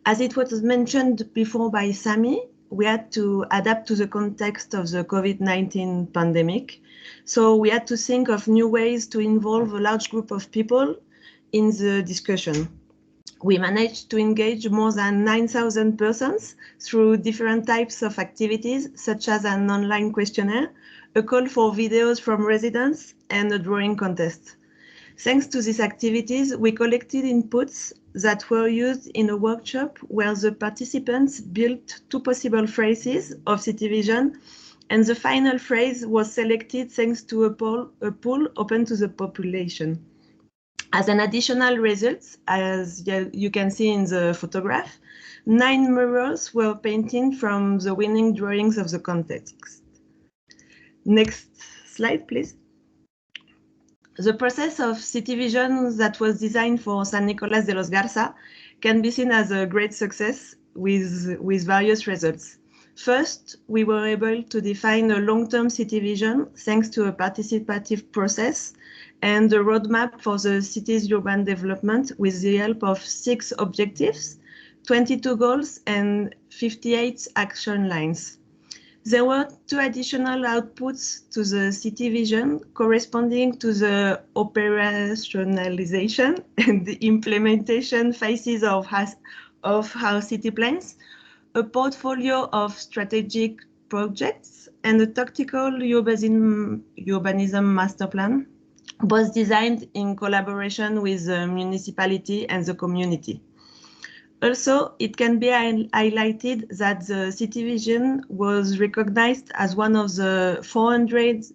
As it was mentioned before by Sami, we had to adapt to the context of the COVID-19 pandemic. So we had to think of new ways to involve a large group of people in the discussion. We managed to engage more than 9,000 persons through different types of activities, such as an online questionnaire, a call for videos from residents, and a drawing contest. Thanks to these activities, we collected inputs that were used in a workshop where the participants built 2 possible phrases of City Vision, and the final phrase was selected thanks to a poll open to the population. As an additional result, as you can see in the photograph, 9 murals were painted from the winning drawings of the context. Next slide, please. The process of City Vision that was designed for San Nicolás de los Garza can be seen as a great success with various results. First, we were able to define a long-term City Vision thanks to a participative process and a roadmap for the city's urban development with the help of 6 objectives, 22 goals, and 58 action lines. There were 2 additional outputs to the City Vision corresponding to the operationalization and the implementation phases of our city plans, a portfolio of strategic projects, and a tactical urbanism master plan, both designed in collaboration with the municipality and the community. Also, it can be highlighted that the City Vision was recognized as one of the 400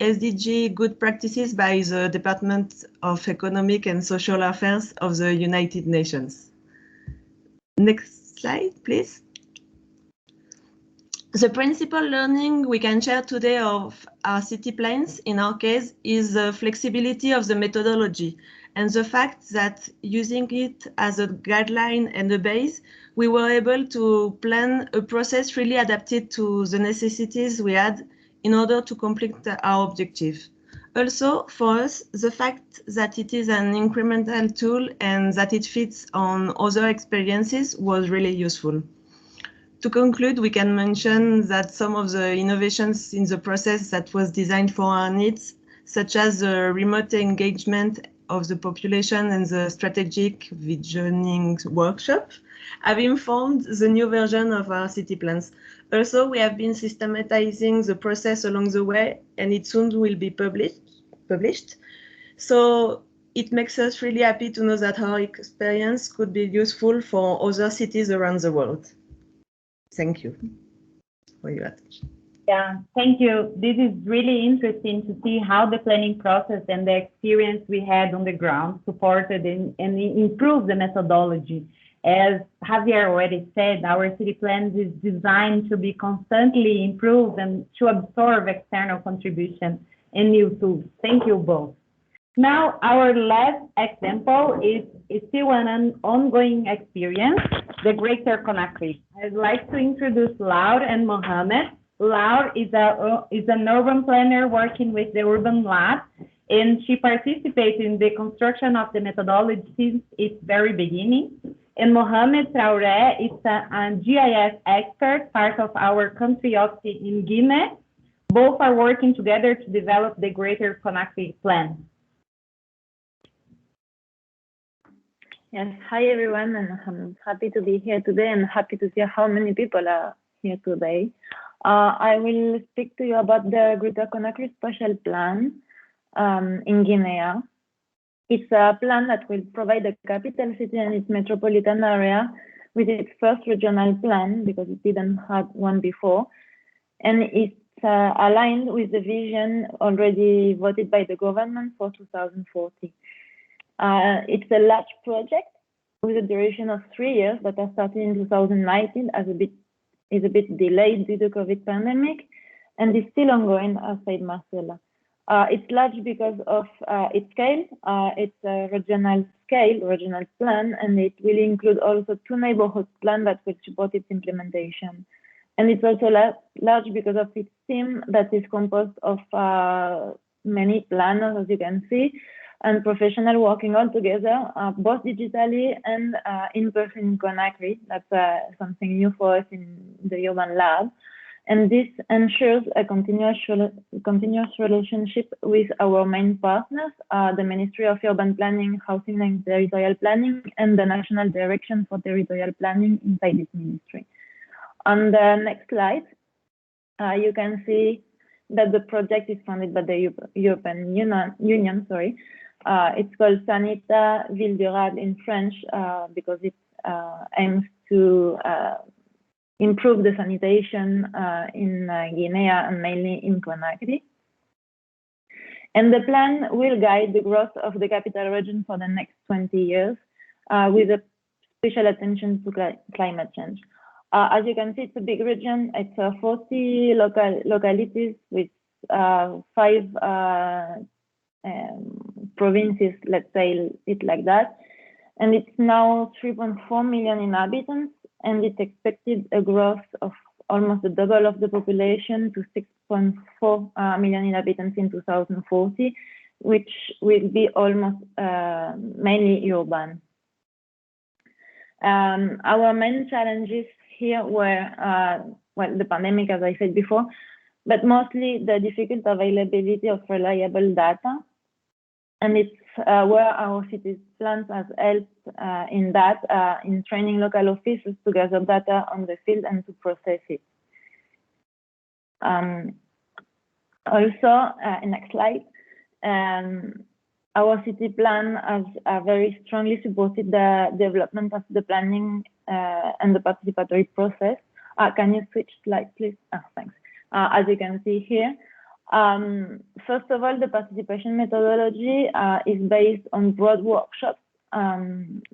SDG good practices by the Department of Economic and Social Affairs of the United Nations. Next slide, please. The principal learning we can share today of our city plans, in our case, is the flexibility of the methodology and the fact that using it as a guideline and a base, we were able to plan a process really adapted to the necessities we had in order to complete our objective. Also, for us, the fact that it is an incremental tool and that it fits on other experiences was really useful. To conclude, we can mention that some of the innovations in the process that was designed for our needs, such as the remote engagement of the population and the strategic visioning workshop, have informed the new version of our city plans. Also, we have been systematizing the process along the way, and it soon will be published. So it makes us really happy to know that our experience could be useful for other cities around the world. Thank you for your attention. Yeah, thank you. This is really interesting to see how the planning process and the experience we had on the ground supported and improved the methodology. As Javier already said, our city plans is designed to be constantly improved and to absorb external contribution and new tools. Thank you both. Now, our last example is still an ongoing experience, the Greater Conakry. I'd like to introduce Laura and Mohammed. Laura is an urban planner working with the Urban Lab, and she participated in the construction of the methodology since its very beginning. And Mohammed Traoré is a GIS expert, part of our country office in Guinea, Both are working together to develop the Greater Conakry Plan. Yes, hi everyone, and I'm happy to be here today and happy to see how many people are here today. I will speak to you about the Greater Conakry Special Plan in Guinea. It's a plan that will provide the capital city and its metropolitan area with its first regional plan, because it didn't have one before, and it's aligned with the vision already voted by the government for 2040. It's a large project with a duration of 3 years, but has started in 2019 is a bit delayed due to COVID pandemic, and is still ongoing, as said Marcela. It's large because of its scale. It's a regional plan, and it will include also 2 neighborhood plans that will support its implementation. And it's also large because of its team that is composed of many planners, as you can see, and professionals working all together, both digitally and in person in Conakry. That's something new for us in the urban lab. And this ensures a continuous relationship with our main partners, the Ministry of Urban Planning, Housing and Territorial Planning, and the National Direction for Territorial Planning inside this ministry. On the next slide, you can see that the project is funded by the European Union. It's called Sanita Ville Durable in French because it aims to improve the sanitation in Guinea and mainly in Conakry. And the plan will guide the growth of the capital region for the next 20 years with a special attention to climate change. As you can see, it's a big region. It's 40 localities with 5 provinces, let's say it like that. And it's now 3.4 million inhabitants, and it's expected a growth of almost the double of the population to 6.4 million inhabitants in 2040, which will be almost mainly urban. Our main challenges here were, well, the pandemic, as I said before, but mostly the difficult availability of reliable data. And it's where our city plans has helped in that, in training local officials to gather data on the field and to process it. Also, next slide, our city plan has very strongly supported the development of the planning and the participatory process. Can you switch slide, please? Thanks. As you can see here, first of all, the participation methodology is based on broad workshops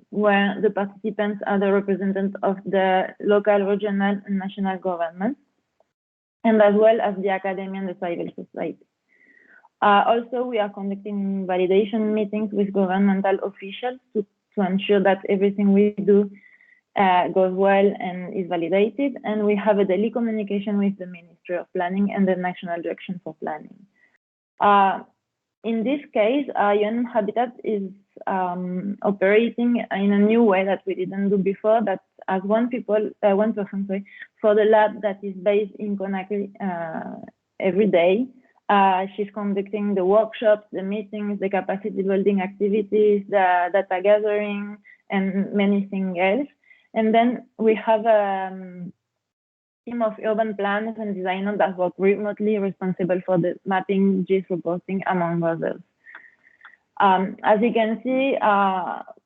where the participants are the representatives of the local, regional, and national governments, and as well as the academy and the civil society. Also, we are conducting validation meetings with governmental officials to ensure that everything we do goes well and is validated. And we have a daily communication with the Ministry of Planning and the National Direction for Planning. In this case, UN Habitat is operating in a new way that we didn't do before, that as one person for the lab that is based in Conakry every day. She's conducting the workshops, the meetings, the capacity building activities, the data gathering, and many things else. And then we have a team of urban planners and designers that work remotely, responsible for the mapping, GIS reporting, among others. As you can see,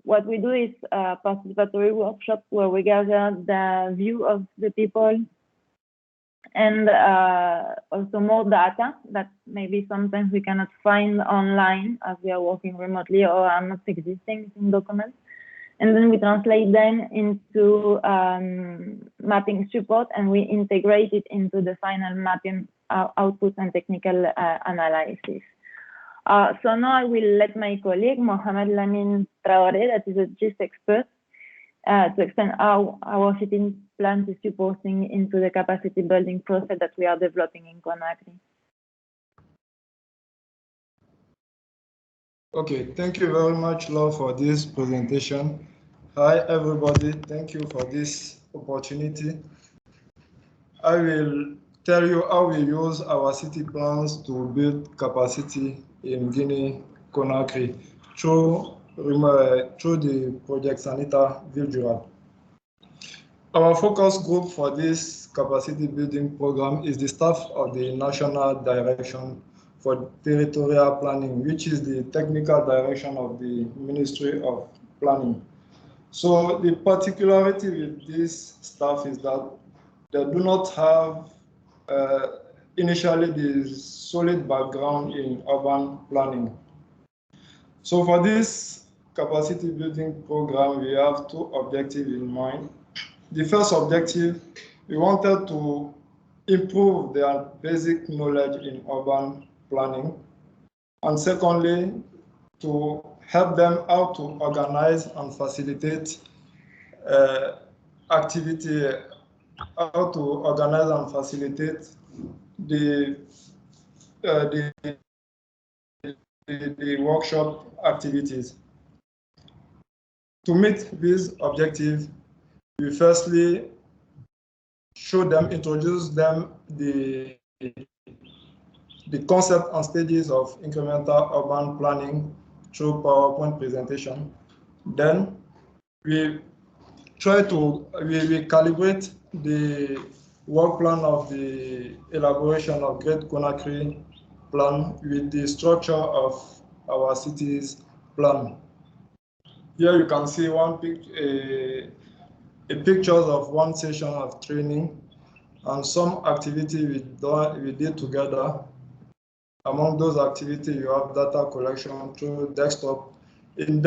what we do is a participatory workshop where we gather the view of the people and also more data that maybe sometimes we cannot find online as we are working remotely or are not existing in documents. And then we translate them into mapping support, and we integrate it into the final mapping output and technical analysis. So now I will let my colleague, Mohamed Lamine Traoré, that is a GIS expert, to explain how our city plan is supporting into the capacity building process that we are developing in Conakry. Okay, thank you very much, Laure, for this presentation. Hi, everybody. Thank you for this opportunity. I will tell you how we use our city plans to build capacity in Guinea Conakry through the project Sanita Ville. Our focus group for this capacity building program is the staff of the National Direction for Territorial Planning, which is the technical direction of the Ministry of Planning. So the particularity with this staff is that they do not have initially the solid background in urban planning. So for this capacity building program, we have two objectives in mind. The first objective, we wanted to improve their basic knowledge in urban planning. And secondly, to help them how to organize and facilitate activity, how to organize and facilitate the workshop activities. To meet this objective, we firstly introduce them the concept and stages of incremental urban planning through PowerPoint presentation. Then we calibrate the work plan of the elaboration of Great Conakry plan with the structure of our city's plan. Here you can see pictures of one session of training and some activity we did together. Among those activities, you have data collection through desktop. In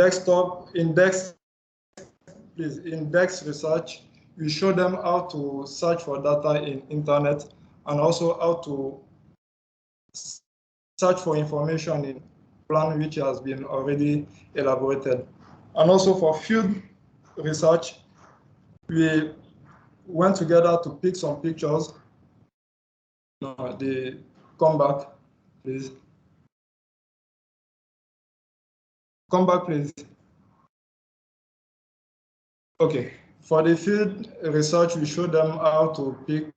index research, we show them how to search for data in internet and also how to search for information in plan which has been already elaborated. And also for field research, we went together to pick some pictures. Come back, please. Come back, please. Okay. For the field research, we show them how to pick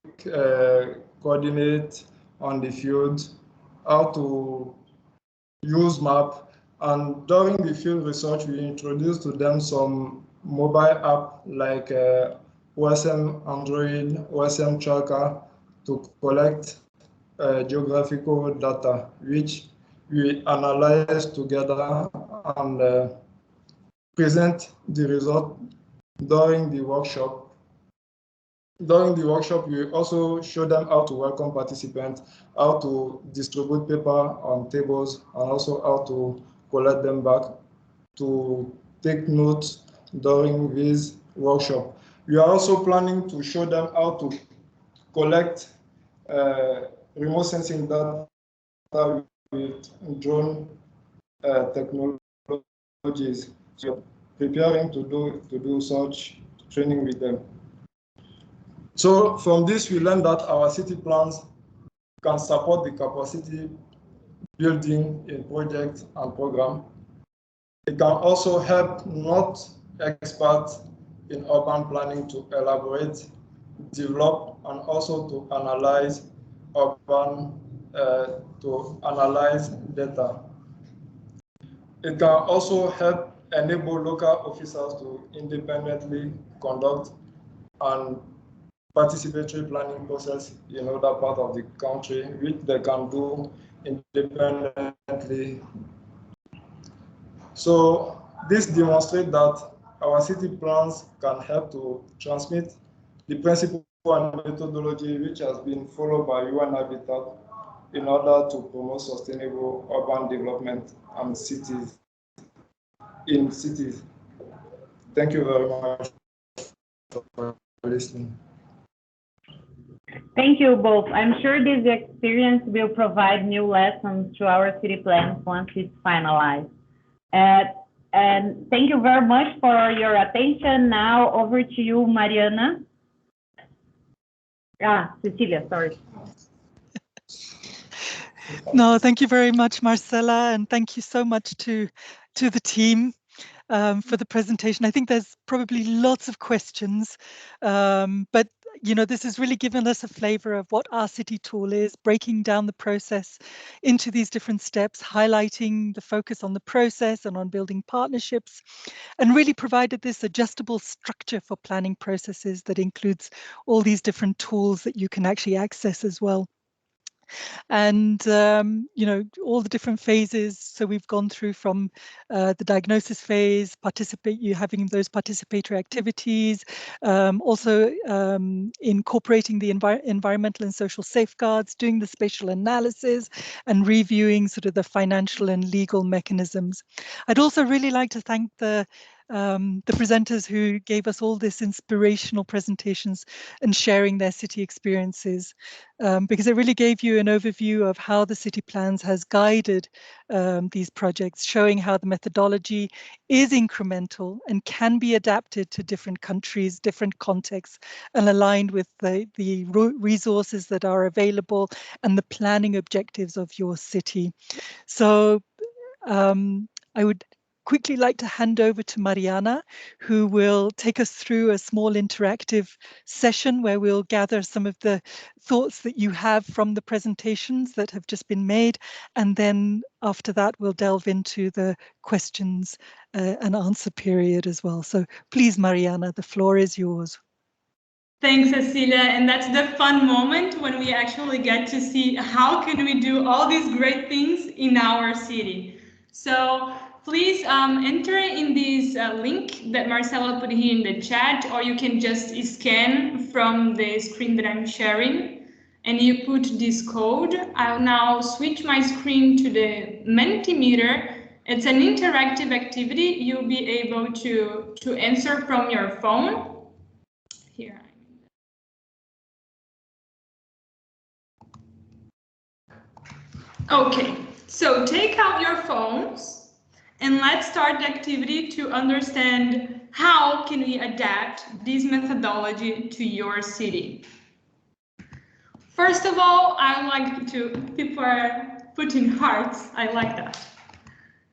coordinates on the field, how to use map. And during the field research, we introduced to them some mobile app like OSM Android, OSM Tracker to collect geographical data, which we analyze together and present the result during the workshop. During the workshop, we also show them how to welcome participants, how to distribute paper on tables, and also how to collect them back to take notes during this workshop. We are also planning to show them how to collect remote sensing data with drone technologies. So preparing to do such training with them. So from this, we learned that our city plans can support the capacity building in projects and program. It can also help not experts in urban planning to elaborate, develop, and also to analyze data. It can also help enable local officers to independently conduct and participatory planning process in other parts of the country, which they can do independently. So this demonstrates that our city plans can help to transmit the principle and methodology which has been followed by UN Habitat in order to promote sustainable urban development and cities. Thank you very much for listening. Thank you both. I'm sure this experience will provide new lessons to our city plans once it's finalized. And thank you very much for your attention. Now over to you, Mariana. Cecilia, sorry. No, thank you very much, Marcela, and thank you so much to the team for the presentation. I think there's probably lots of questions, but this has really given us a flavor of what our city tool is, breaking down the process into these different steps, highlighting the focus on the process and on building partnerships, and really provided this adjustable structure for planning processes that includes all these different tools that you can actually access as well. And all the different phases. So we've gone through from the diagnosis phase, having those participatory activities, also incorporating the environmental and social safeguards, doing the spatial analysis, and reviewing sort of the financial and legal mechanisms. I'd also really like to thank the presenters who gave us all this inspirational presentations and sharing their city experiences, because it really gave you an overview of how the city plans has guided these projects, showing how the methodology is incremental and can be adapted to different countries, different contexts, and aligned with the resources that are available and the planning objectives of your city. So I would quickly like to hand over to Mariana, who will take us through a small interactive session where we'll gather some of the thoughts that you have from the presentations that have just been made. And then after that, we'll delve into the questions and answer period as well. So please, Mariana, the floor is yours. Thanks, Cecilia. And that's the fun moment when we actually get to see how can we do all these great things in our city. So please enter in this link that Marcela put here in the chat, or you can just scan from the screen that I'm sharing and you put this code. I'll now switch my screen to the Mentimeter. It's an interactive activity. You'll be able to answer from your phone. Here. Okay, so take out your phones and let's start the activity to understand how can we adapt this methodology to your city. First of all, I like people are putting hearts. I like that.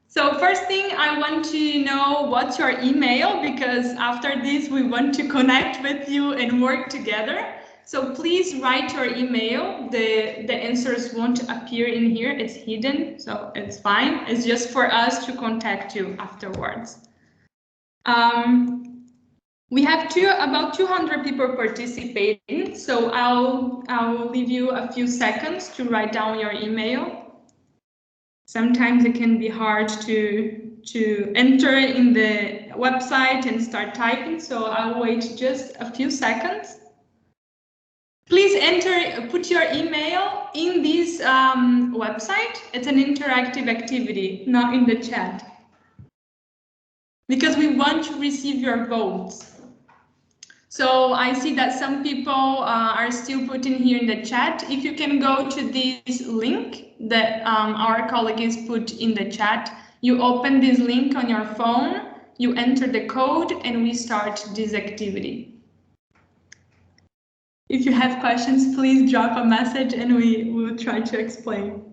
So first thing, I want to know what's your email, because after this we want to connect with you and work together. So please write your email. The answers won't appear in here. It's hidden, so it's fine. It's just for us to contact you afterwards. We have about 200 people participating, so I'll leave you a few seconds to write down your email. Sometimes it can be hard to enter in the website and start typing, so I'll wait just a few seconds. Please put your email in this website. It's an interactive activity, not in the chat, because we want to receive your votes. So I see that some people are still putting here in the chat. If you can go to this link that our colleague has put in the chat, you open this link on your phone, you enter the code, and we start this activity. If you have questions, please drop a message and we will try to explain.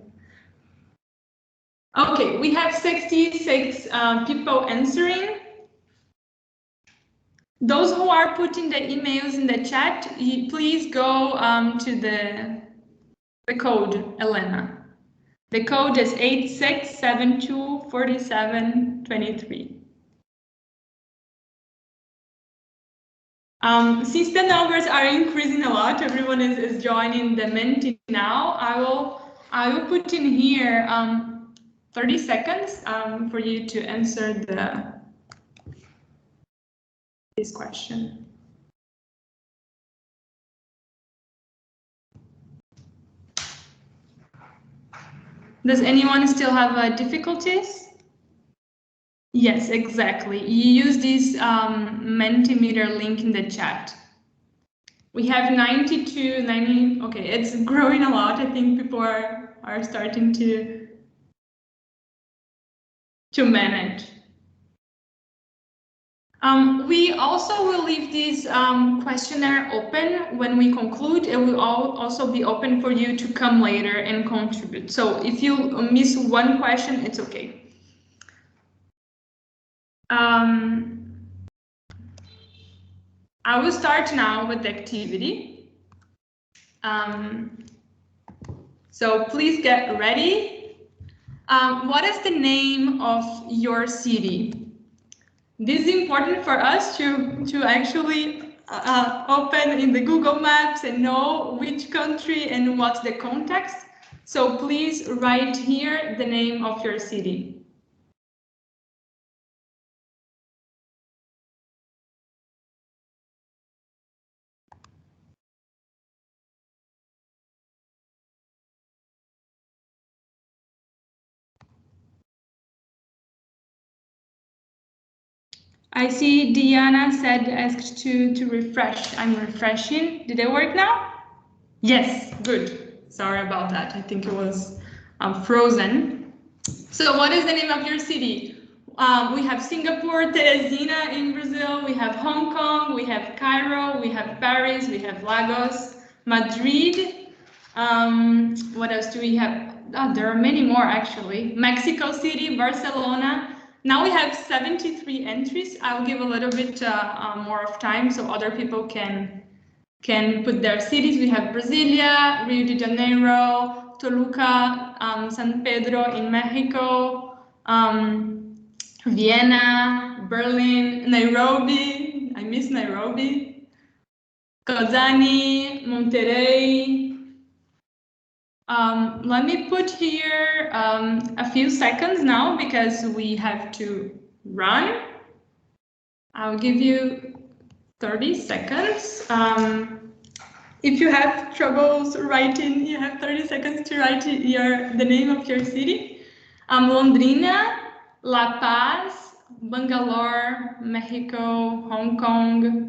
Okay, we have 66 people answering. Those who are putting the emails in the chat, please go to the code, Elena. The code is 86724723. Since the numbers are increasing a lot, everyone is joining the Menti now. I will put in here 30 seconds for you to answer this question. Does anyone still have difficulties? Yes, exactly. You use this Mentimeter link in the chat. We have 92, 90. Okay, it's growing a lot. I think people are starting to manage. We also will leave this questionnaire open when we conclude. It will also be open for you to come later and contribute. So if you miss one question, it's okay. I will start now with the activity. So please get ready. What is the name of your city? This is important for us to actually open in the Google Maps and know which country and what's the context. So please write here the name of your city. I see Diana asked to refresh. I'm refreshing. Did it work now? Yes, good. Sorry about that. I think it was frozen. So what is the name of your city? We have Singapore, Teresina in Brazil. We have Hong Kong. We have Cairo. We have Paris. We have Lagos, Madrid. What else do we have? Oh, there are many more actually. Mexico City, Barcelona. Now we have 73 entries. I'll give a little bit more of time so other people can put their cities. We have Brasilia, Rio de Janeiro, Toluca, San Pedro in Mexico, Vienna, Berlin, Nairobi. I miss Nairobi. Kazani, Monterrey. Let me put here a few seconds now because we have to run. I'll give you 30 seconds. If you have troubles writing, you have 30 seconds to write the name of your city. Londrina, La Paz, Bangalore, Mexico, Hong Kong.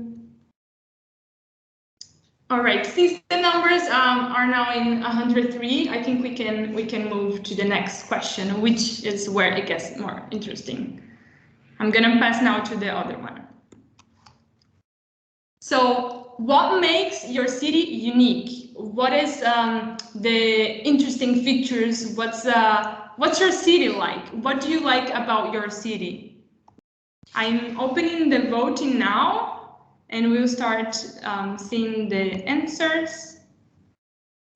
All right, since the numbers are now in 103, I think we can move to the next question, which is where it gets more interesting. I'm gonna pass now to the other one. So what makes your city unique? What is the interesting features? What's your city like? What do you like about your city? I'm opening the voting now. And we'll start seeing the answers.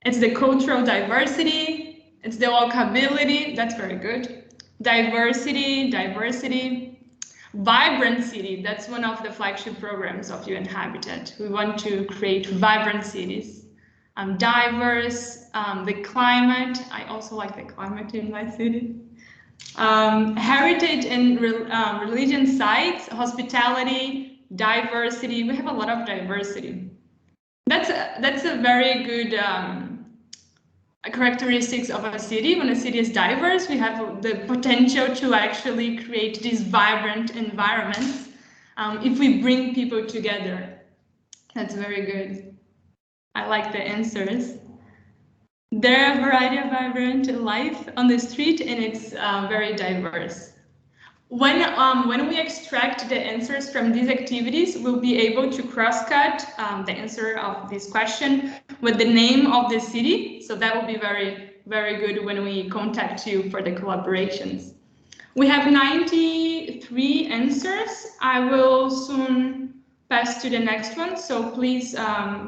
It's the cultural diversity. It's the walkability. That's very good. Diversity. Vibrant city. That's one of the flagship programs of UN Habitat. We want to create vibrant cities. Diverse. The climate. I also like the climate in my city. Heritage and religion sites. Hospitality. Diversity. We have a lot of diversity. That's a very good characteristics of a city. When a city is diverse, we have the potential to actually create these vibrant environments if we bring people together. That's very good. I like the answers. There are a variety of vibrant life on the street, and it's very diverse. When we extract the answers from these activities, we'll be able to cross-cut the answer of this question with the name of the city. So that will be very, very good when we contact you for the collaborations. We have 93 answers. I will soon pass to the next one. So please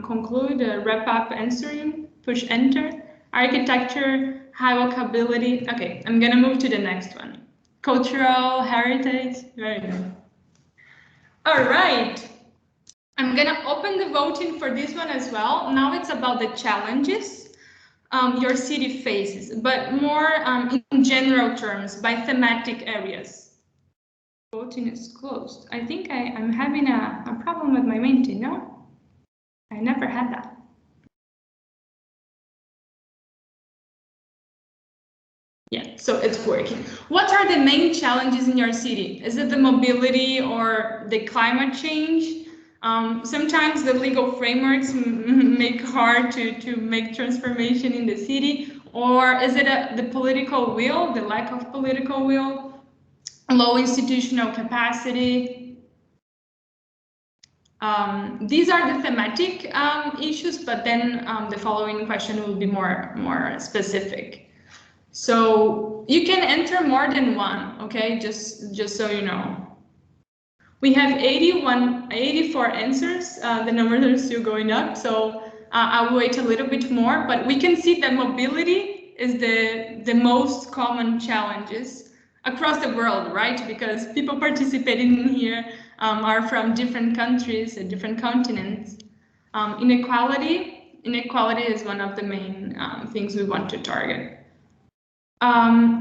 conclude, wrap up answering, push enter. Architecture, high walkability. Okay, I'm gonna move to the next one. Cultural heritage, very good. All right, I'm gonna open the voting for this one as well. Now it's about the challenges your city faces, but more in general terms, by thematic areas. Voting is closed. I think I'm having a problem with my Menti, no? I never had that. Yeah, so it's working. What are the main challenges in your city? Is it the mobility or the climate change? Sometimes the legal frameworks make hard to make transformation in the city, or is it the political will, the lack of political will, low institutional capacity? These are the thematic issues, but then the following question will be more specific. So you can enter more than one, okay? Just so you know. We have 84 answers. The numbers are still going up, so I'll wait a little bit more, but we can see that mobility is the most common challenges across the world, right? Because people participating in here are from different countries and different continents. Inequality is one of the main things we want to target.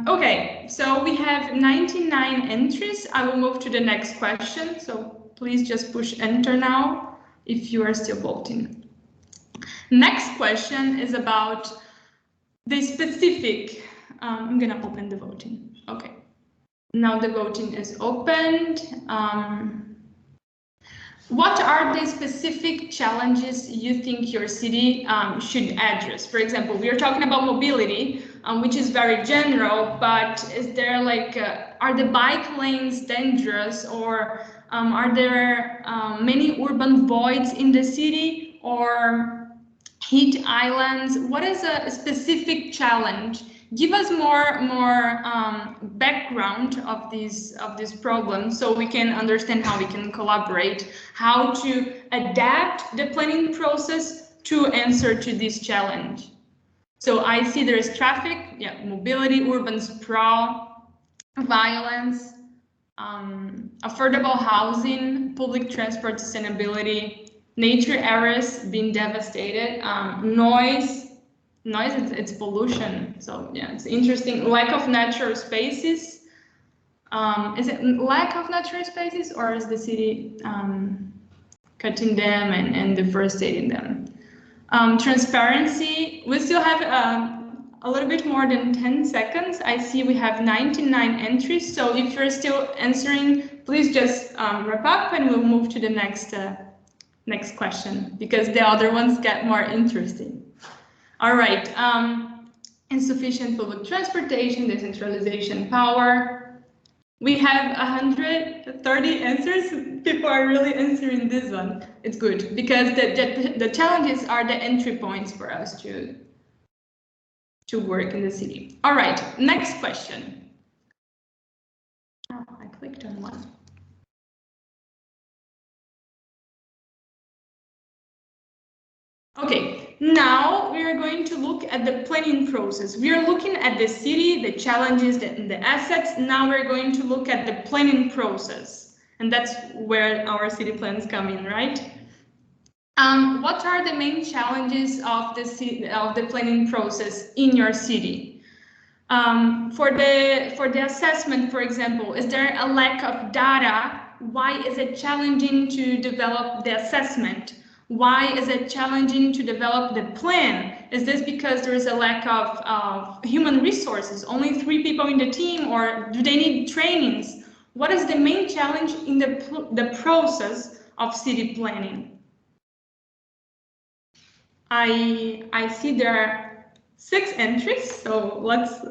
Okay, so we have 99 entries. I will move to the next question. So please just push enter now if you are still voting. Next question is about the specific, I'm gonna open the voting. Okay, now the voting is opened. What are the specific challenges you think your city should address? For example, we are talking about mobility, which is very general, but is there like, are the bike lanes dangerous, or are there many urban voids in the city, or heat islands? What is a specific challenge? Give us more background of these problems so we can understand how we can collaborate, how to adapt the planning process to answer to this challenge. So I see there is traffic, yeah, mobility, urban sprawl, violence, affordable housing, public transport sustainability, nature areas being devastated, noise, it's pollution. So yeah, it's interesting. Lack of natural spaces. Is it lack of natural spaces, or is the city cutting them and deforesting them? Transparency. We still have a little bit more than 10 seconds. I see we have 99 entries. So if you're still answering, please just wrap up and we'll move to the next question, because the other ones get more interesting. All right, insufficient public transportation, decentralization power. We have 130 answers. People are really answering this one. It's good, because the challenges are the entry points for us to work in the city. All right, next question. Oh, I clicked on one. Okay, now we are going to look at the planning process. We are looking at the city, the challenges, the assets. Now we're going to look at the planning process. And that's where our city plans come in, right? What are the main challenges of the planning process in your city? For the assessment, for example, is there a lack of data? Why is it challenging to develop the assessment? Why is it challenging to develop the plan? Is this because there is a lack of human resources, only 3 people in the team, or do they need trainings? What is the main challenge in the process of city planning? I see there are 6 entries, so let's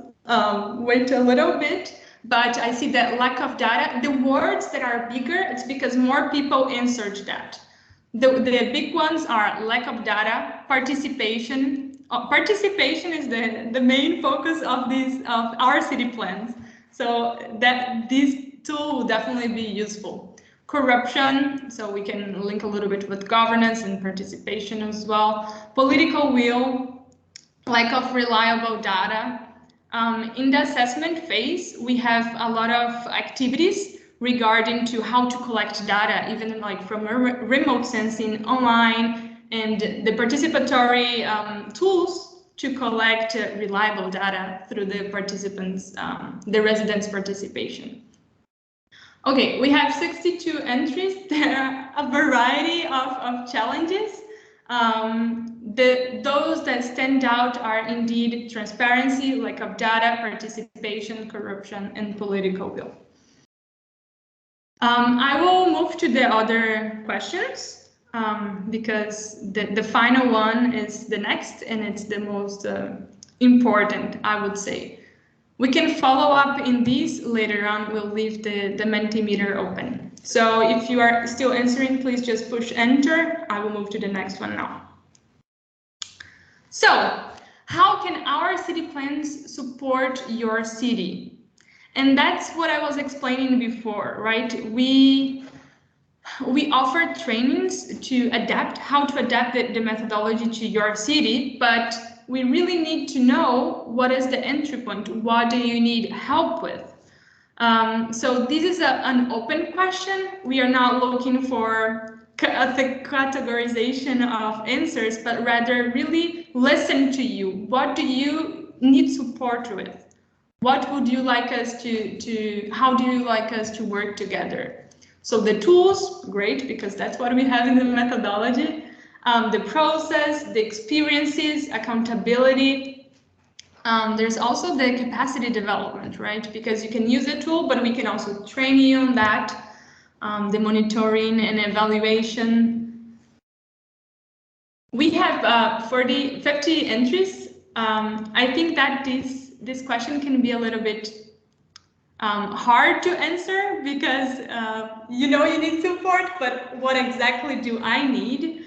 wait a little bit. But I see that lack of data. The words that are bigger, it's because more people answered that. The big ones are lack of data, participation. Participation is the main focus of our city plans. So that this tool will definitely be useful. Corruption, so we can link a little bit with governance and participation as well. Political will, lack of reliable data. In the assessment phase, we have a lot of activities regarding to how to collect data, even like from remote sensing online, and the participatory tools to collect reliable data through the participants, the residents' participation. Okay, we have 62 entries. There are a variety of challenges. Those that stand out are indeed transparency, lack of data, participation, corruption, and political will. I will move to the other questions because the final one is the next, and it's the most important, I would say. We can follow up in these later on. We'll leave the Mentimeter open. So if you are still answering, please just push enter. I will move to the next one now. So how can our city plans support your city? And that's what I was explaining before, right? We we offer trainings to adapt, how to adapt the methodology to your city, but we really need to know what is the entry point, what do you need help with? So this is an open question. We are not looking for the categorization of answers, but rather really listen to you. What do you need support with? What would you like us to how do you like us to work together? So the tools, great, because that's what we have in the methodology. The process, the experiences, accountability. There's also the capacity development, right? Because you can use a tool, but we can also train you on that. The monitoring and evaluation. We have 50 entries. I think that this question can be a little bit hard to answer because you know you need support, but what exactly do I need?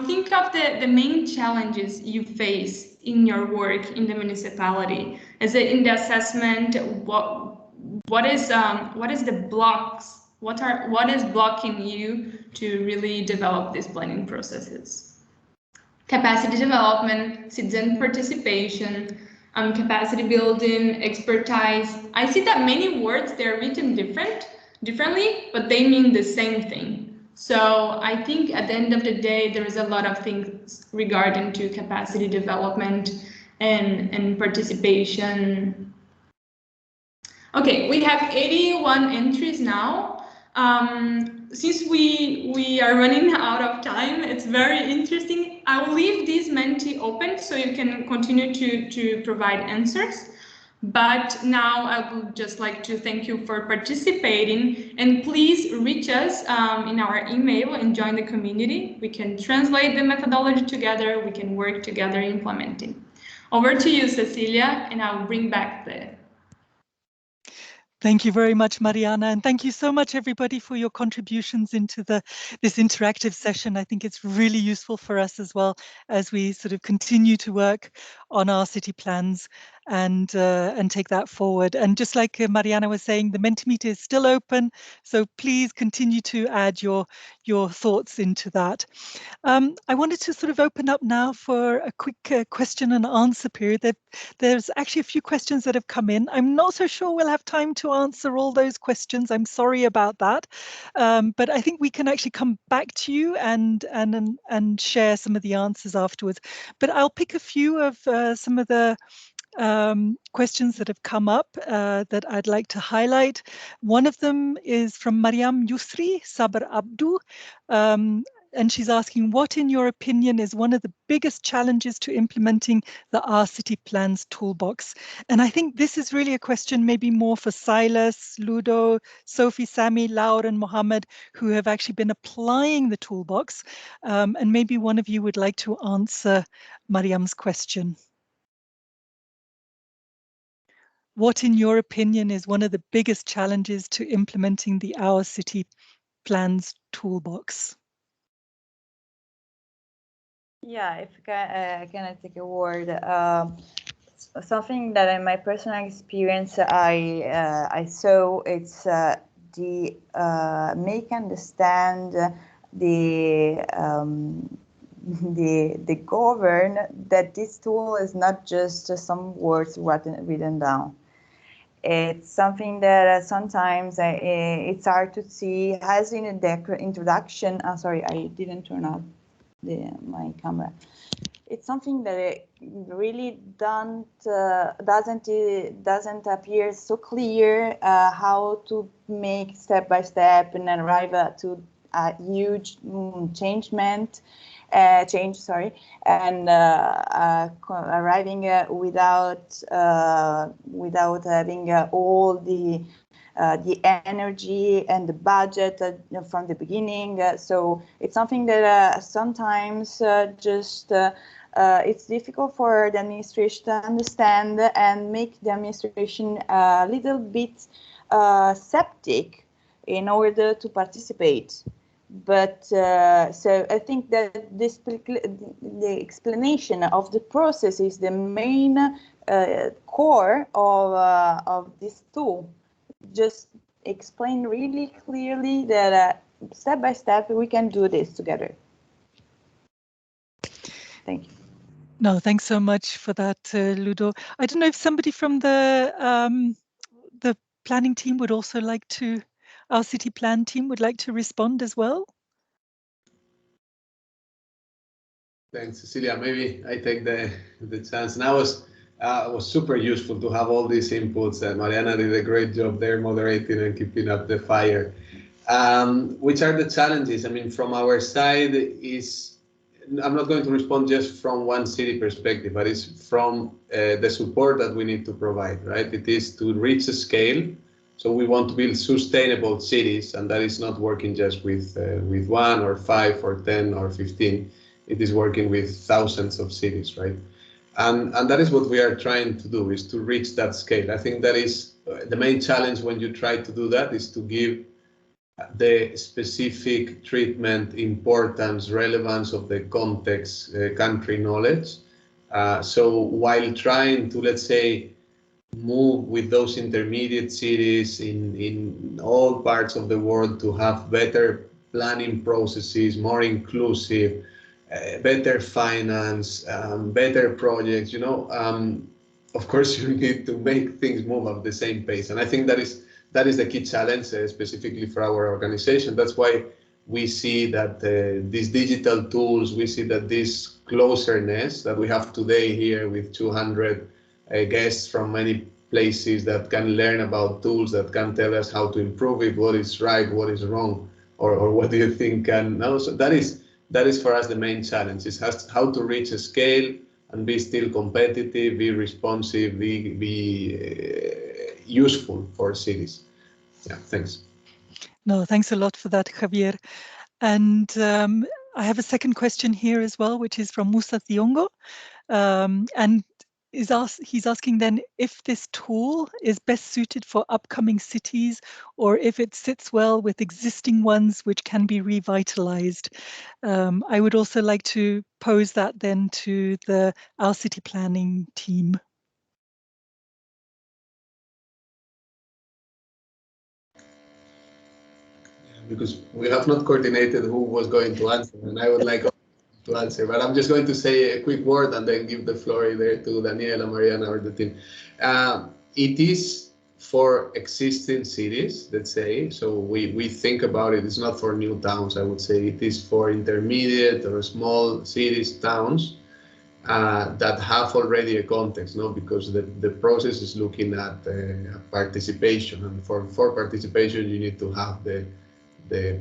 Think of the main challenges you face in your work in the municipality. Is it in the assessment? What is the blocks? What is blocking you to really develop these planning processes? Capacity development, citizen participation, capacity building, expertise. I see that many words, they're written differently, but they mean the same thing. So I think at the end of the day, there is a lot of things regarding to capacity development and participation. Okay, we have 81 entries now. Since we are running out of time, it's very interesting. I will leave this Menti open so you can continue to provide answers. But now I would just like to thank you for participating, and please reach us in our email and join the community. We can translate the methodology together. We can work together implementing. Over to you, Cecilia, and I'll bring back the Thank you very much, Mariana, and thank you so much, everybody, for your contributions into this interactive session. I think it's really useful for us as well as we sort of continue to work on our city plans and take that forward. And just like Mariana was saying, the Mentimeter is still open, so please continue to add your thoughts into that. I wanted to sort of open up now for a quick question and answer period. There's actually a few questions that have come in. I'm not so sure we'll have time to answer all those questions. I'm sorry about that, but I think we can actually come back to you and share some of the answers afterwards. But I'll pick a few of some of the questions that have come up that I'd like to highlight. One of them is from Mariam Yusri Sabr Abdu. And she's asking, what, in your opinion, is one of the biggest challenges to implementing the Our City Plans toolbox? And I think this is really a question maybe more for Silas, Ludo, Sophie, Sami, Laura, and Mohammed, who have actually been applying the toolbox. And maybe one of you would like to answer Mariam's question. What, in your opinion, is one of the biggest challenges to implementing the Our City Plans toolbox? Yeah, if can I take a word? Something that in my personal experience I saw, it's the make understand the govern that this tool is not just some words written down. It's something that sometimes it's hard to see. As in the introduction, sorry, I didn't turn off my camera. It's something that it really doesn't appear so clear how to make step by step and then arrive to a huge change, and arriving without having all the energy and the budget from the beginning. So it's something that sometimes it's difficult for the administration to understand and make the administration a little bit skeptic in order to participate. But so I think that the explanation of the process is the main core of this tool. Just explain really clearly that step by step, we can do this together. Thank you. No, thanks so much for that, Ludo. I don't know if somebody from the planning team would also like to, our city plan team would like to respond as well. Thanks, Cecilia. Maybe I take the chance. Now it was super useful to have all these inputs. Mariana did a great job there moderating and keeping up the fire. Which are the challenges? I mean, from our side is, I'm not going to respond just from one city perspective, but it's from the support that we need to provide, right? It is to reach a scale. So we want to build sustainable cities, and that is not working just with 1 or 5 or 10 or 15. It is working with thousands of cities, right? And that is what we are trying to do, is to reach that scale. I think that is the main challenge when you try to do that, is to give the specific treatment, importance, relevance of the context, country knowledge. So while trying to, let's say, move with those intermediate cities in all parts of the world to have better planning processes, more inclusive, better finance, better projects, of course you need to make things move at the same pace. And I think that is the key challenge, specifically for our organization. That's why we see that these digital tools, we see that this closeness that we have today here with 200 guests from many places that can learn about tools, that can tell us how to improve it, what is right, what is wrong, or what do you think can. No, so that is for us the main challenge, is how to reach a scale and be still competitive, be responsive, be useful for cities. Yeah, thanks. No, thanks a lot for that, Javier. And I have a second question here as well, which is from Musa Thiongo. And he's asking then if this tool is best suited for upcoming cities, or if it sits well with existing ones which can be revitalized. I would also like to pose that then to our city planning team. Because we have not coordinated who was going to answer, and I would like to answer, but I'm just going to say a quick word and then give the floor there to Daniela, Mariana, or the team. It is for existing cities, let's say, so we think about it. It's not for new towns, I would say. It is for intermediate or small cities, towns that have already a context, no? Because the process is looking at participation, and for participation you need to have the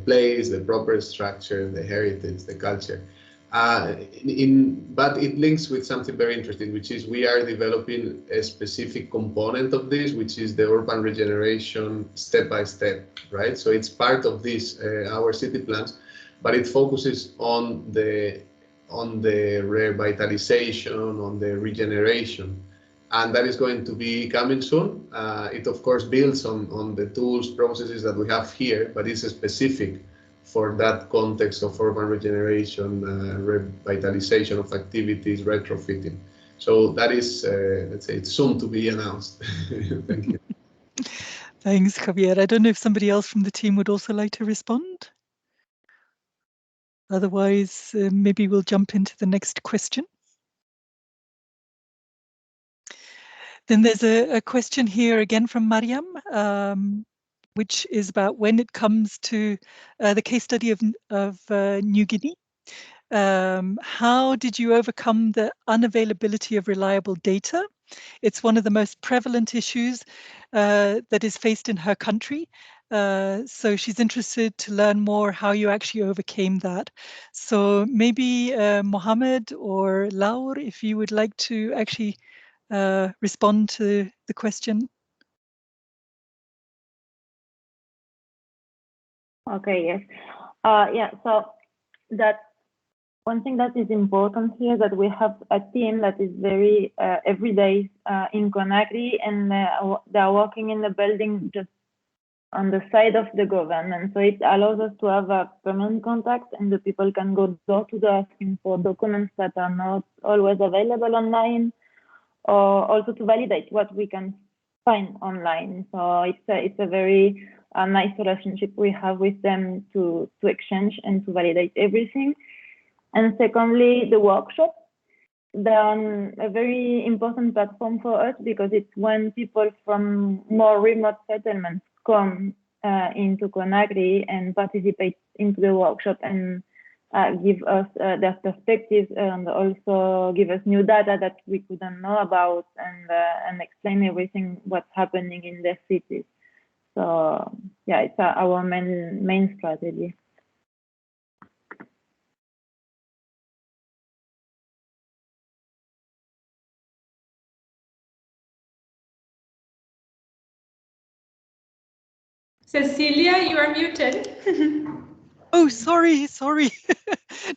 place, the proper structure, the heritage, the culture. But it links with something very interesting, which is we are developing a specific component of this, which is the urban regeneration step by step, right? So it's part of this, our city plans, but it focuses on the revitalization, on the regeneration. And that is going to be coming soon. It, of course, builds on the tools, processes that we have here, but it's specific for that context of urban regeneration, revitalization of activities, retrofitting. So that is, let's say, it's soon to be announced. Thank you. Thanks, Javier. I don't know if somebody else from the team would also like to respond. Otherwise, maybe we'll jump into the next question. Then there's a question here again from Mariam, which is about when it comes to the case study of New Guinea. How did you overcome the unavailability of reliable data? It's one of the most prevalent issues that is faced in her country. So she's interested to learn more how you actually overcame that. So maybe Mohammed or Laur, if you would like to actually respond to the question. Okay, yes. Yeah, so that one thing that is important here, that we have a team that is very every day in Conakry, and they're working in the building just on the side of the government. So it allows us to have a permanent contact, and the people can go door to door asking for documents that are not always available online, or also to validate what we can find online. So it's a very a nice relationship we have with them to exchange and to validate everything. And secondly, the workshop. They're a very important platform for us because it's when people from more remote settlements come into Conakry and participate into the workshop and give us their perspectives and also give us new data that we couldn't know about and explain everything what's happening in their cities. So yeah, it's our main strategy. Cecilia, you are muted. Oh, sorry.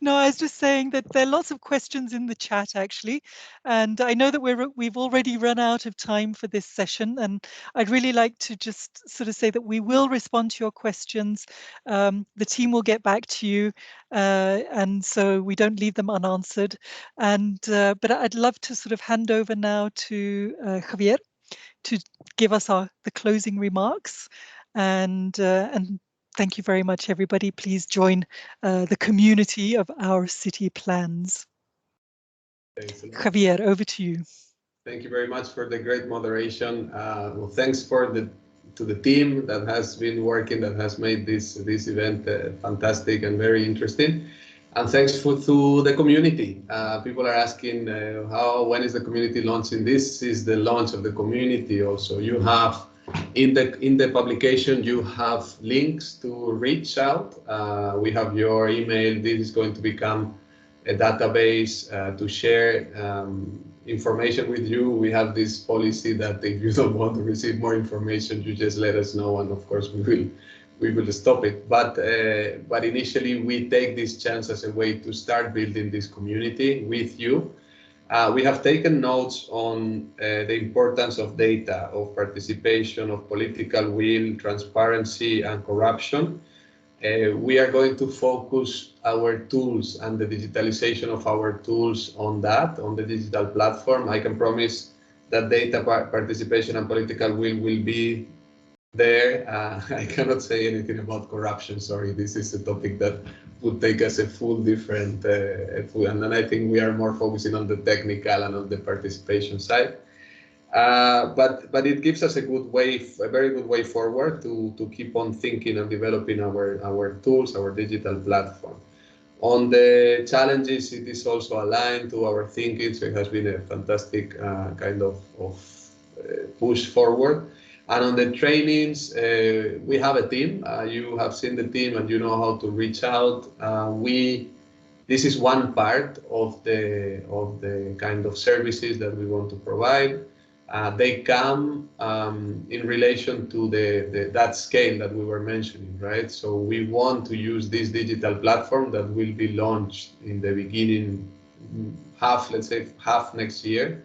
No, I was just saying that there are lots of questions in the chat, actually. And I know that we've already run out of time for this session. And I'd really like to just sort of say that we will respond to your questions. The team will get back to you. And so we don't leave them unanswered. And but I'd love to sort of hand over now to Javier to give us the closing remarks. And thank you very much, everybody. Please join the community of our city plans. Thanks a lot. Javier, over to you. Thank you very much for the great moderation. Well, thanks to the team that has been working, that has made this event fantastic and very interesting. And thanks to the community. People are asking when is the community launching? This is the launch of the community also. You have in the publication, you have links to reach out. We have your email. This is going to become a database to share information with you. We have this policy that if you don't want to receive more information, you just let us know, and of course we will stop it. But initially we take this chance as a way to start building this community with you. We have taken notes on the importance of data, of participation, of political will, transparency, and corruption. We are going to focus our tools and the digitalization of our tools on that, on the digital platform. I can promise that data, participation, and political will be there. I cannot say anything about corruption, sorry. This is a topic that would take us a full different, and then I think we are more focusing on the technical and on the participation side. But it gives us a very good way forward to keep on thinking and developing our tools, our digital platform. On the challenges, it is also aligned to our thinking, so it has been a fantastic kind of push forward. And on the trainings, we have a team. You have seen the team and you know how to reach out. This is one part of the kind of services that we want to provide. They come in relation to that scale that we were mentioning, right? So we want to use this digital platform that will be launched in the beginning, let's say half next year.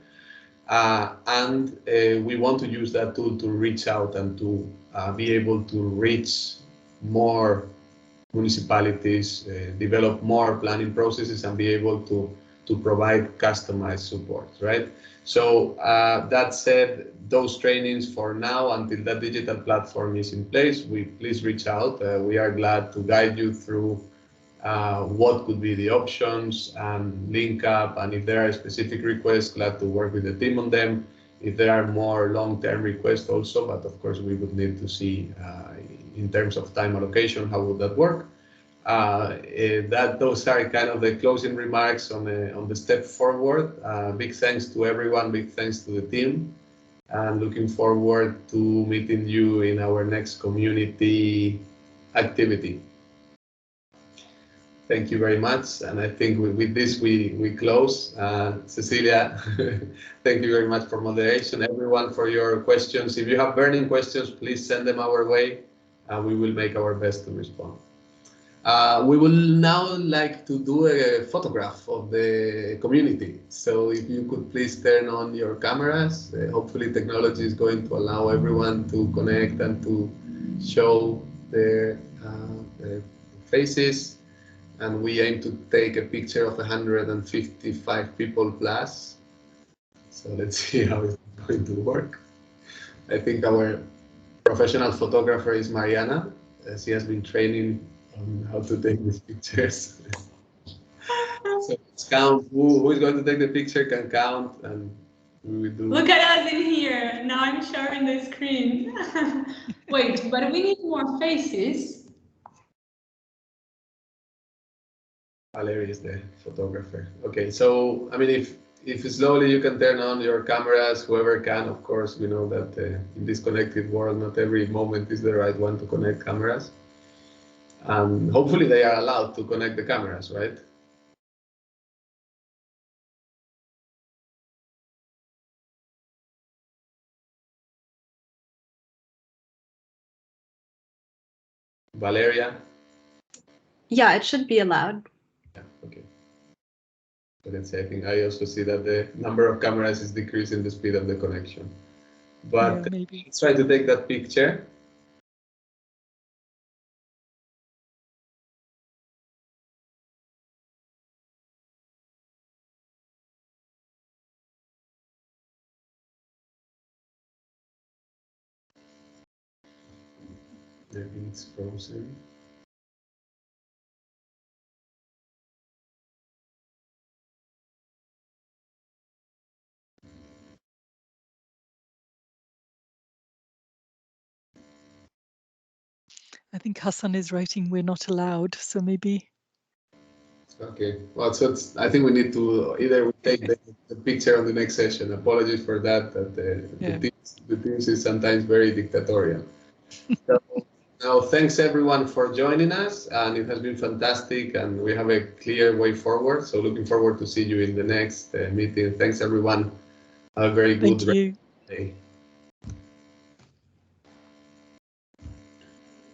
And we want to use that tool to reach out and to be able to reach more municipalities, develop more planning processes, and be able to provide customized support, right? So that said, those trainings for now, until that digital platform is in place, please reach out. We are glad to guide you through what could be the options and link up. And if there are specific requests, glad to work with the team on them. If there are more long-term requests also, but of course we would need to see in terms of time allocation, how would that work? Those are kind of the closing remarks on the step forward. Big thanks to everyone, big thanks to the team, and looking forward to meeting you in our next community activity. Thank you very much, and I think with this we close. Cecilia, thank you very much for moderation. Everyone for your questions. If you have burning questions, please send them our way, and we will make our best to respond. We will now like to do a photograph of the community. So if you could please turn on your cameras. Hopefully technology is going to allow everyone to connect and to show their faces. And we aim to take a picture of 155 people plus. So let's see how it's going to work. I think our professional photographer is Mariana. She has been training on how to take these pictures. So let's count. Who is going to take the picture can count, and we will do. Look at us in here. Now I'm sharing the screen. Wait, but we need more faces. Valerie is the photographer. Okay, so I mean, if slowly you can turn on your cameras, whoever can, of course, we know that in this connected world, not every moment is the right one to connect cameras. And hopefully they are allowed to connect the cameras, right? Valeria? Yeah, it should be allowed. Yeah, okay. So let's say, I think I also see that the number of cameras is decreasing the speed of the connection. But yeah, maybe. Let's try to take that picture. Maybe it's frozen. I think Hassan is writing we're not allowed, so maybe. Okay, well, so I think we need to either take the picture on the next session. Apologies for that, the Teams is sometimes very dictatorial. So, now, thanks everyone for joining us, and it has been fantastic, and we have a clear way forward. So looking forward to see you in the next meeting. Thanks everyone. Have a very good Thank you. day.